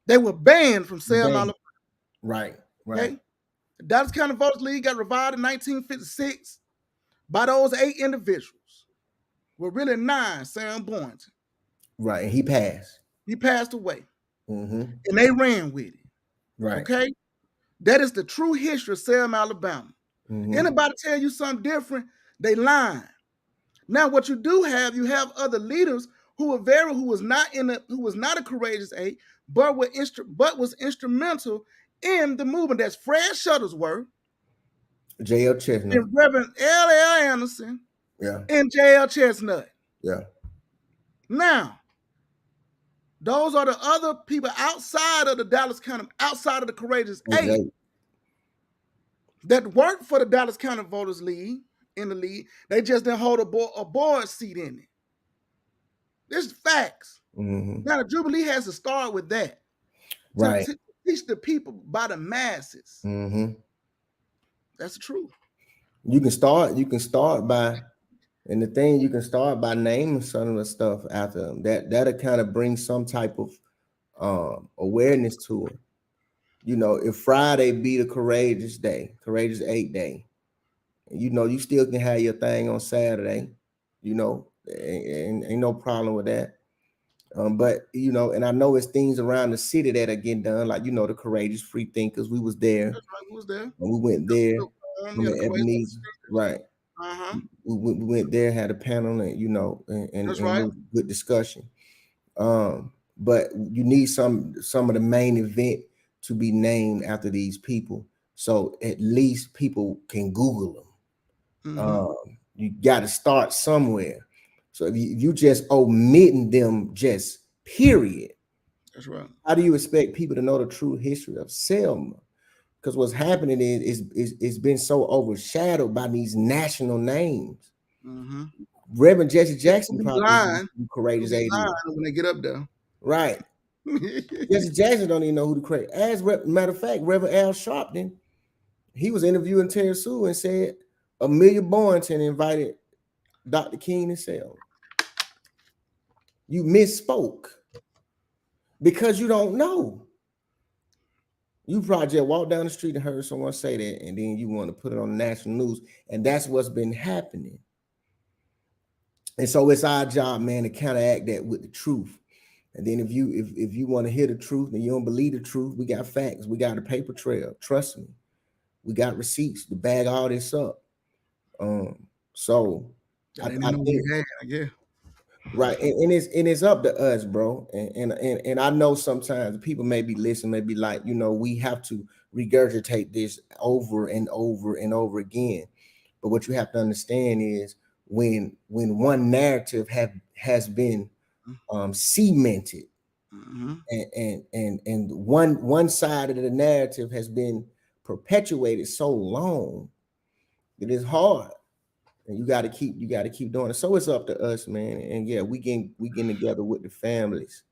They were banned from Selma, Alabama. Right. Okay? The Dallas County Voters League got revived in 1956 by those 8 individuals. Well, really 9, Sam Boynton. Right, and he passed. He passed away. And they ran with it. Right. Okay? That is the true history of Selma, Alabama. Anybody tell you something different, they lying. Now, what you do have, you have other leaders who was not a Courageous Eight, but was instrumental in the movement. That's Fred Shuttlesworth, J.L. Chestnut, and Reverend L.L. Anderson, yeah, and J.L. Chestnut. Yeah. Now, those are the other people outside of the Dallas County, outside of the Courageous Eight, that worked for the Dallas County Voters League, in the league. They just didn't hold a board seat in it. This is facts. Now, the Jubilee has to start with that. Right. To teach the people by the masses. That's the truth. You can start by, and the thing, you can start by naming some of the stuff after them. That'll kind of bring some type of awareness to it. You know, if Friday be the Courageous Eight Day, you know, you still can have your thing on Saturday, you know, ain't no problem with that. But, you know, and I know it's things around the city that are getting done, like, you know, the Courageous Free Thinkers. We was there. That's right, we was there. And we went there. Right. We went there, had a panel, and, you know, and right. good discussion. But you need some of the main event to be named after these people, so at least people can Google them. You got to start somewhere. So if you just omitting them, just period. That's right. How do you expect people to know the true history of Selma? Because what's happening is it's been so overshadowed by these national names. Reverend Jesse Jackson probably Courageous Eight when they get up there. Right. Jesse Jackson don't even know who the Courageous. Matter of fact, Reverend Al Sharpton, he was interviewing Terry Sewell and said Amelia Boynton invited Dr. King to Selma. You misspoke because you don't know. You probably just walked down the street and heard someone say that, and then you want to put it on the national news, and that's what's been happening. And so it's our job, man, to counteract that with the truth. And then if you want to hear the truth and you don't believe the truth, we got facts. We got a paper trail. Trust me. We got receipts to bag all this up. So I think, right, and it's up to us, bro. And I know sometimes people may be listening, may be like, you know, we have to regurgitate this over and over and over again. But what you have to understand is when one narrative has been cemented, and one side of the narrative has been perpetuated so long that it's hard. And you got to keep doing it. So it's up to us, man. And yeah, we getting together with the families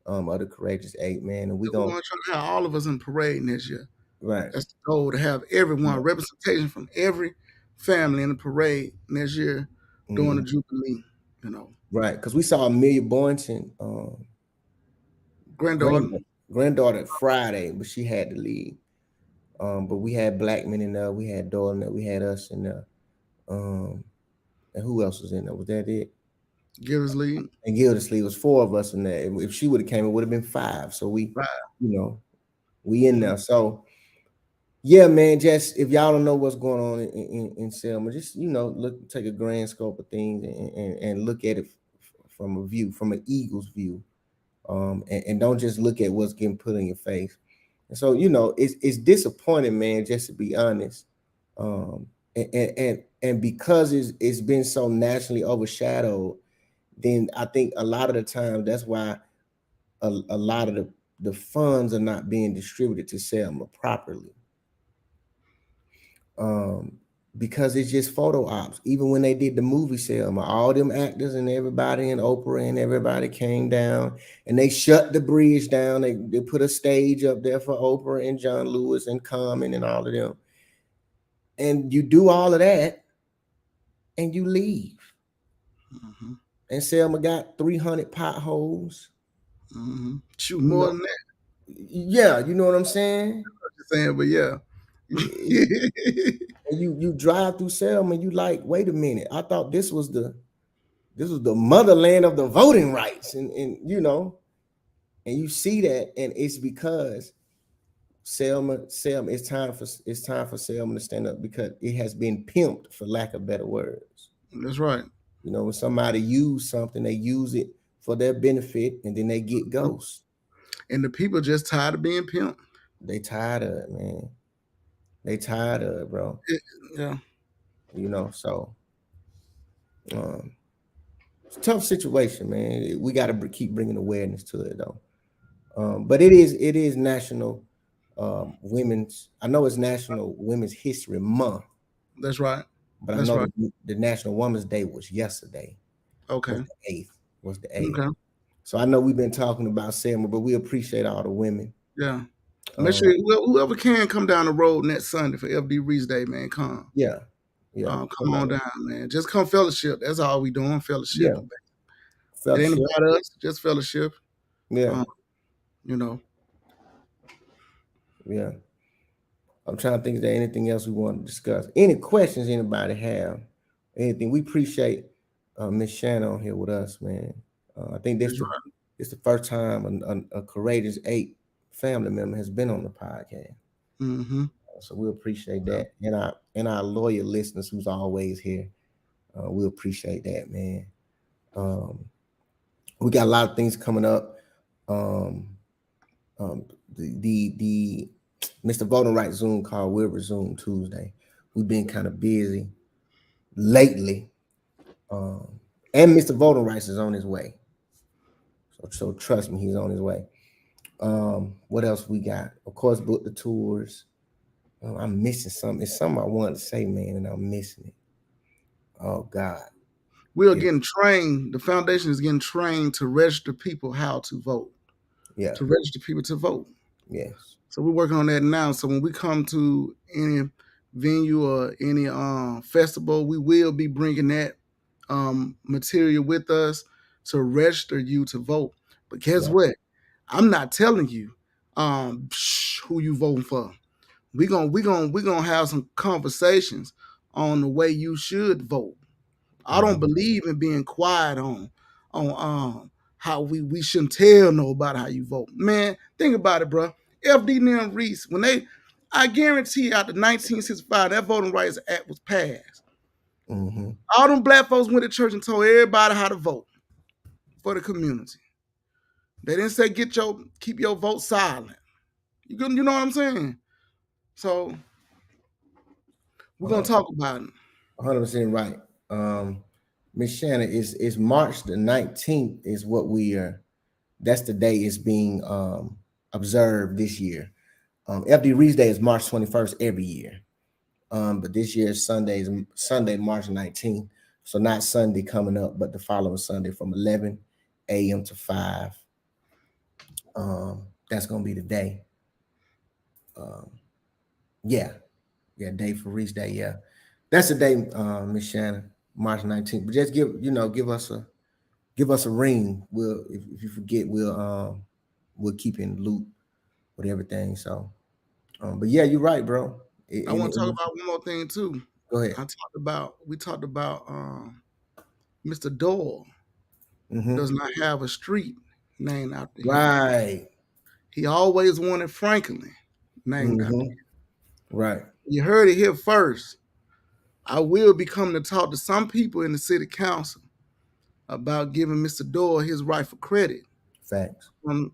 of the Courageous Eight, man. And we're going to try to have all of us in parade next year. Right. That's the goal, to have everyone, representation from every family in the parade next year during the Jubilee, you know. Right, because we saw Amelia Boynton granddaughter Friday, but she had to leave. But we had Blackman in there, we had Doyle in there, we had us in there. And who else was in there? Was that it? Gildersleeve. And Gildersleeve was 4 of us in there. If she would have came, it would have been 5. So we, you know, we in there. So Yeah, man. Just if y'all don't know what's going on in Selma, just look, take a grand scope of things and look at it from a view, from an eagle's view, and don't just look at what's getting put in your face. And so it's disappointing, man. Just to be honest, and because it's been so nationally overshadowed, then I think a lot of the time that's why a lot of the funds are not being distributed to Selma properly. Because it's just photo ops. Even when they did the movie Selma, all them actors and everybody and Oprah and everybody came down and they shut the bridge down. They put a stage up there for Oprah and John Lewis and Common and all of them. And you do all of that and you leave. Mm-hmm. And Selma got 300 potholes. Mm-hmm. Shoot, more than that. Yeah, you know what I'm saying? Saying, but yeah. You drive through Selma and you like, wait a minute, I thought this was the motherland of the voting rights, and and you see that, and it's because Selma, it's time for Selma to stand up, because it has been pimped, for lack of better words. That's right. When somebody use something, they use it for their benefit, and then they get ghosts. And the people just tired of being pimped. They tired of it, man. They tired of it, bro. Yeah. So it's a tough situation, man. We got to keep bringing awareness to it, though. But it is National Women's. I know it's National Women's History Month. That's right. But I know the National Women's Day was yesterday. Okay. Was the 8th. Okay. So I know we've been talking about Selma, but we appreciate all the women. Yeah. Make sure whoever can come down the road next Sunday for FD Reese Day, man. Come. Yeah. Come on down, man. Just come fellowship. That's all we doing. Fellowship. Yeah. It ain't about us. Just fellowship. Yeah. Yeah. I'm trying to think if there's anything else we want to discuss. Any questions anybody have? Anything? We appreciate Miss Shannon on here with us, man. I think it's the first time a Courageous 8 family member has been on the podcast. Mm-hmm. So we appreciate that, and our loyal listeners who's always here. We appreciate that, man. We got a lot of things coming up. The Mr. Voting Rights Zoom call will resume Tuesday. We've been kind of busy lately, and Mr. Voting Rights is on his way. So trust me, he's on his way. What else we got? Of course, book the tours. I'm missing something. It's something I wanted to say, man, and I'm missing it. Oh God. We are getting trained. The foundation is getting trained to register people how to vote. Yeah. To register people to vote. Yes. So we're working on that now. So when we come to any venue or any festival, we will be bringing that material with us to register you to vote. But guess what? I'm not telling you who you voting for. We're gonna have some conversations on the way you should vote. I don't believe in being quiet on how we shouldn't tell nobody how you vote. Man, think about it, bro. FD and Reese, I guarantee after 1965, that Voting Rights Act was passed. Mm-hmm. All them black folks went to church and told everybody how to vote for the community. They didn't say keep your vote silent. You know what I'm saying? So we're gonna talk about it. 100% right. Miss Shannon, is March the 19th is what we are. That's the day it's being observed this year. FD Reese Day is March 21st every year. But this year Sunday, March 19th. So not Sunday coming up, but the following Sunday from 11 a.m. to 5. That's gonna be the day. Day for Reese Day. Yeah, that's the day, Miss Shannon, March 19th. But just give us a ring. We'll if you forget, we'll keep in the loop with everything. So, but yeah, you're right, bro. I want to talk about one more thing too. Go ahead. We talked about Mr. Doyle does not have a street named after him. Right. He always wanted Franklin named after him. Right. You heard it here first. I will be coming to talk to some people in the city council about giving Mr. Doyle his rightful credit Facts. from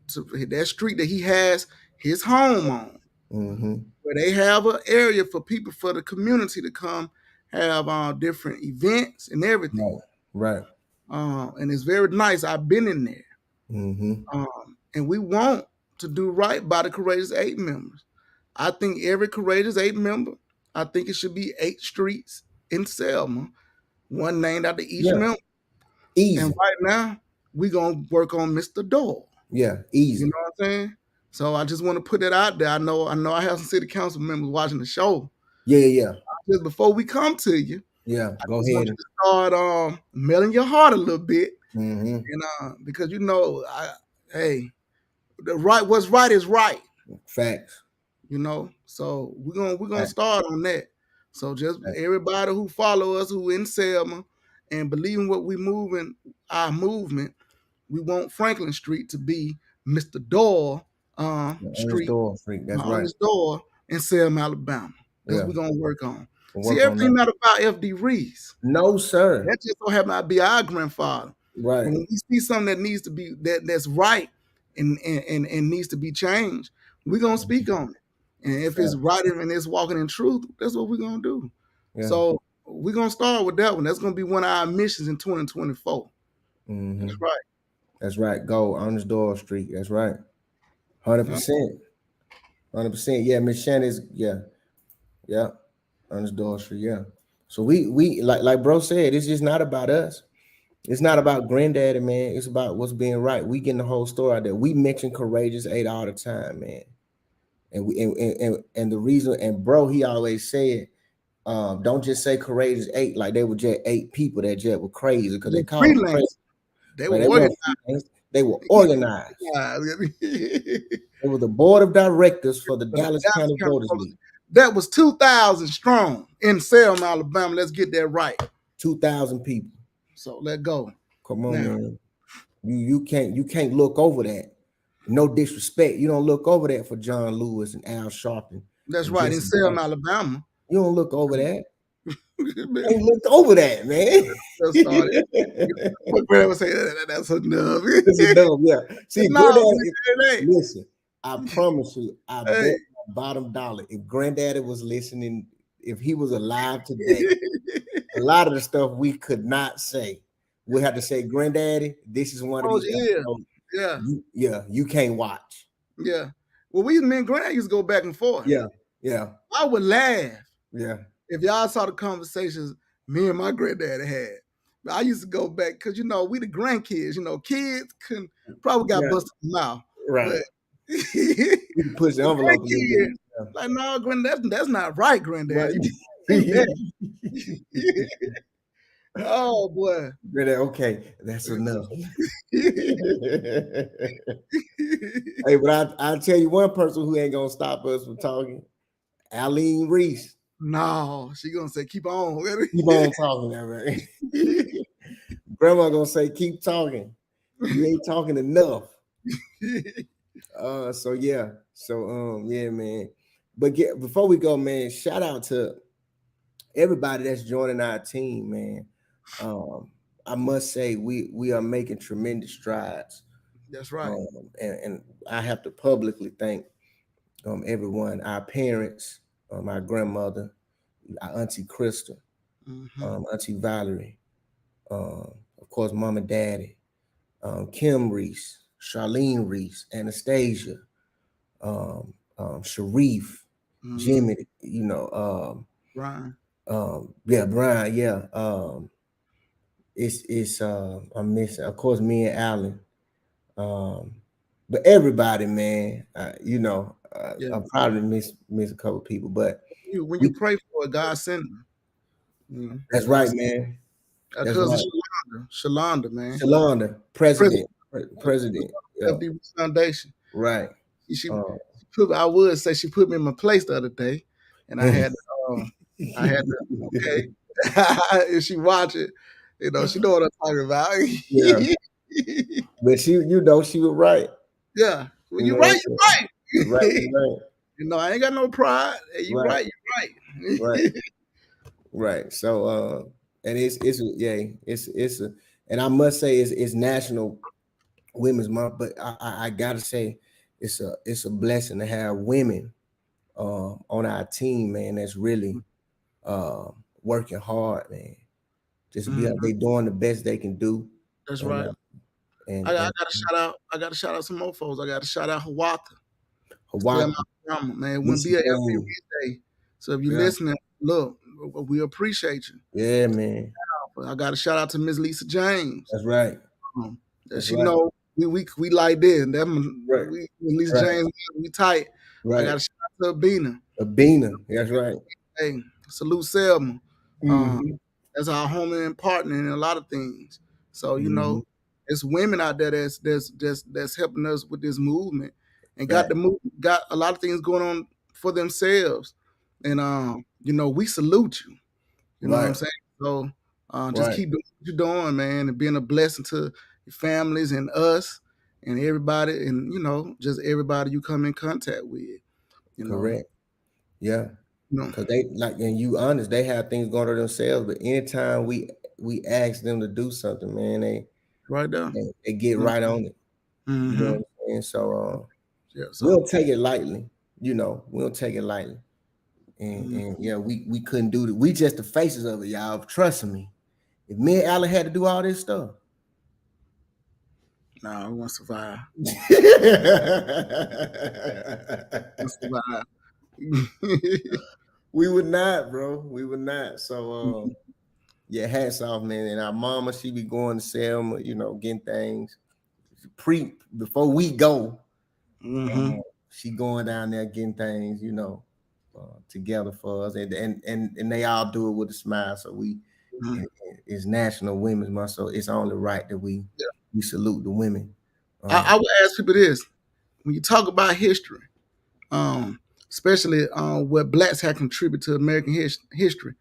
to that street that he has his home on, Mm-hmm. where they have an area for people for the community to come have different events and everything. Right. And it's very nice. I've been in there. Mm-hmm. And we want to do right by the Courageous 8 members. I think every Courageous 8 member, I think it should be 8 streets in Selma, one named after each Yeah. member. Easy. And right now, we're going to work on Mr. Doyle. Yeah, easy. You know what I'm saying? So I just want to put that out there. I know I have some city council members watching the show. Yeah. Just before we come to you, Yeah, I go just ahead. want you to start melting your heart a little bit. Mm-hmm. And because hey, what's right is right. Facts. You know, so we're gonna start on that. So just everybody who follow us, who in Selma and believe in what we moving, our movement, we want Franklin Street to be Mr. Doyle Street, Doyle Street. That's on right. his door in Selma, Alabama. That's what we're gonna work on. We'll See, everything not about FD Reese. No, sir. That just don't happen to be our grandfather. Right. When we see something that needs to be that's right and needs to be changed, we're gonna speak on it. And if it's right and it's walking in truth, that's what we're gonna do. Yeah. So we're gonna start with that one. That's gonna be one of our missions in 2024. Mm-hmm. That's right. That's right. Go on this Doyle Street. That's right. 100%. 100%. Yeah, Miss Shannon's. Yeah. On this Doyle Street. Yeah. So we like bro said, it's just not about us. It's not about granddaddy, man. It's about what's being right. We getting the whole story out there. We mention Courageous 8 all the time, man. And we and the reason, and bro, he always said, don't just say Courageous 8 like they were just 8 people that just were crazy because they called them crazy. They were organized. They were organized. They were the board of directors for the Dallas County Voters League. That was 2,000 strong in Selma, Alabama. Let's get that right. 2,000 people. So let go. Come on, man. You can't look over that. No disrespect. You don't look over that for John Lewis and Al Sharpton. That's right. In Selma, Alabama. You don't look over that. You ain't looked over that, man. Grandma would say that's enough. That's enough, yeah. See, Granddaddy, listen, I promise you, I bet my bottom dollar, if Granddaddy was listening, if he was alive today, a lot of the stuff we could not say. We had to say, Granddaddy, this is one of these episodes. You can't watch. Yeah. Well, me and Granddaddy used to go back and forth. Yeah. I would laugh. Yeah. If y'all saw the conversations me and my granddaddy had. I used to go back because we the grandkids, kids probably got busted in the mouth. Right. You can push the envelope a little bit. Like, no, granddad, that's not right, granddad. Right. Oh boy. Okay, that's enough. Hey, but I'll tell you one person who ain't gonna stop us from talking. Aline Reese. No, she gonna say keep on. Keep on talking, man. Grandma gonna say keep talking. You ain't talking enough. Yeah, man. But before we go, man, shout out to everybody that's joining our team, man. I must say we are making tremendous strides. That's right. And I have to publicly thank everyone, our parents, my grandmother, our Auntie Crystal, Auntie Valerie, of course, Mom and Daddy, Kim Reese, Charlene Reese, Anastasia, Sharif, Jimmy, Brian. Brian, yeah. It's I'm missing, of course, me and Alan. But everybody, man, I probably miss a couple of people, but when you pray for it, God send them. That's right, man. That's right. Shalonda, man. Shalonda, president. FD Foundation. Right. I would say she put me in my place the other day, and I had to okay. If she watch it, she know what I'm talking about. Yeah. But she was right. Yeah. When you're right, you're right. Right. You know, I ain't got no pride. Hey, you Right. right. You right. Right. Right. So and it's a, and I must say it's National Women's Month, but I gotta say it's a blessing to have women on our team, man, that's really working hard, man. Just be they doing the best they can do. That's And right. I and got to shout out. I got to shout out some more folks. I got to shout out Hawata. Tell Hawaii, my grandma, man, it wouldn't be a Michigan. day. So if you're Yeah. listening, look, we appreciate you. Yeah, man. But I got to shout out to Miss Lisa James. That's right. That's She right. know we like this. That Right. we Lisa Right. James, we tight. I got Right. to shout out to Abina. Abina. That's right. Hey, salute Selma. Mhm. That's our homie and partner in a lot of things. So you know, Mhm. it's women out there that's helping us with this movement and Fact. got a lot of things going on for themselves. And you know, we salute you. You know what I'm Right. saying? So just Right. keep doing what you're doing, man, and being a blessing to your families and us and everybody, and you know, just everybody you come in contact with. You know, Correct. Yeah. you know, Because they like, and you honest, they have things going on themselves. But anytime we ask them to do something, man, right there. they get right on it. You know what Mm-hmm. I'm saying? So Yeah. we So don't take it lightly. You know, we don't take it lightly. And yeah, we couldn't do it. We just the faces of it, y'all. Trust me. If me and Alan had to do all this stuff, nah, we want to survive. we would not, bro. We would not. So yeah, hats off, man. And our mama, she be going to Selma, you know, getting things before we go. She going down there getting things, you know, together for us, and they all do it with a smile. So it's National Women's Month, so it's only right that we salute the women. I would ask people this: when you talk about history, especially what blacks have contributed to American history,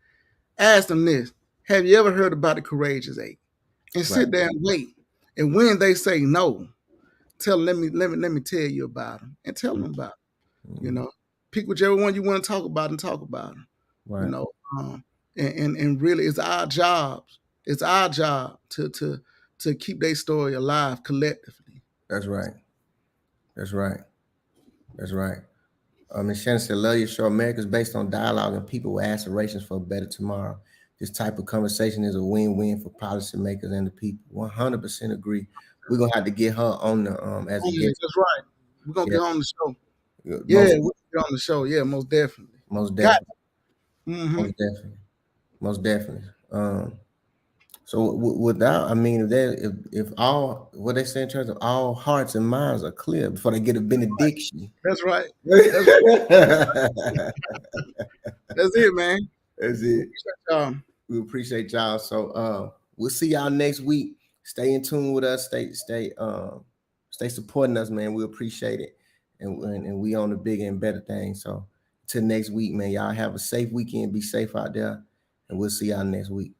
ask them this: have you ever heard about the Courageous Eight? And Right. sit there and wait. And when they say no, tell them, let me tell you about them, and tell them about them. You know, pick whichever one you want to talk about and talk about them. Right. You know, and really, it's our job. It's our job to keep their story alive collectively. That's right. That's right. That's right. And Shannon said, love your show. America's based on dialogue and people with aspirations for a better tomorrow. This type of conversation is a win-win for policymakers and the people. 100% agree. We're gonna have to get her on the as a guest. That's right. We're gonna get on the show. Most, We'll get on the show. Yeah, most definitely. Most definitely. Most definitely. Most definitely. So without, I mean, if all what they say in terms of all hearts and minds are clear before they get a benediction. That's right. That's it, man. That's it. We appreciate y'all. So we'll see y'all next week. Stay in tune with us. Stay supporting us, man. We appreciate it. And we on the bigger and better things. So till next week, man. Y'all have a safe weekend. Be safe out there. And we'll see y'all next week.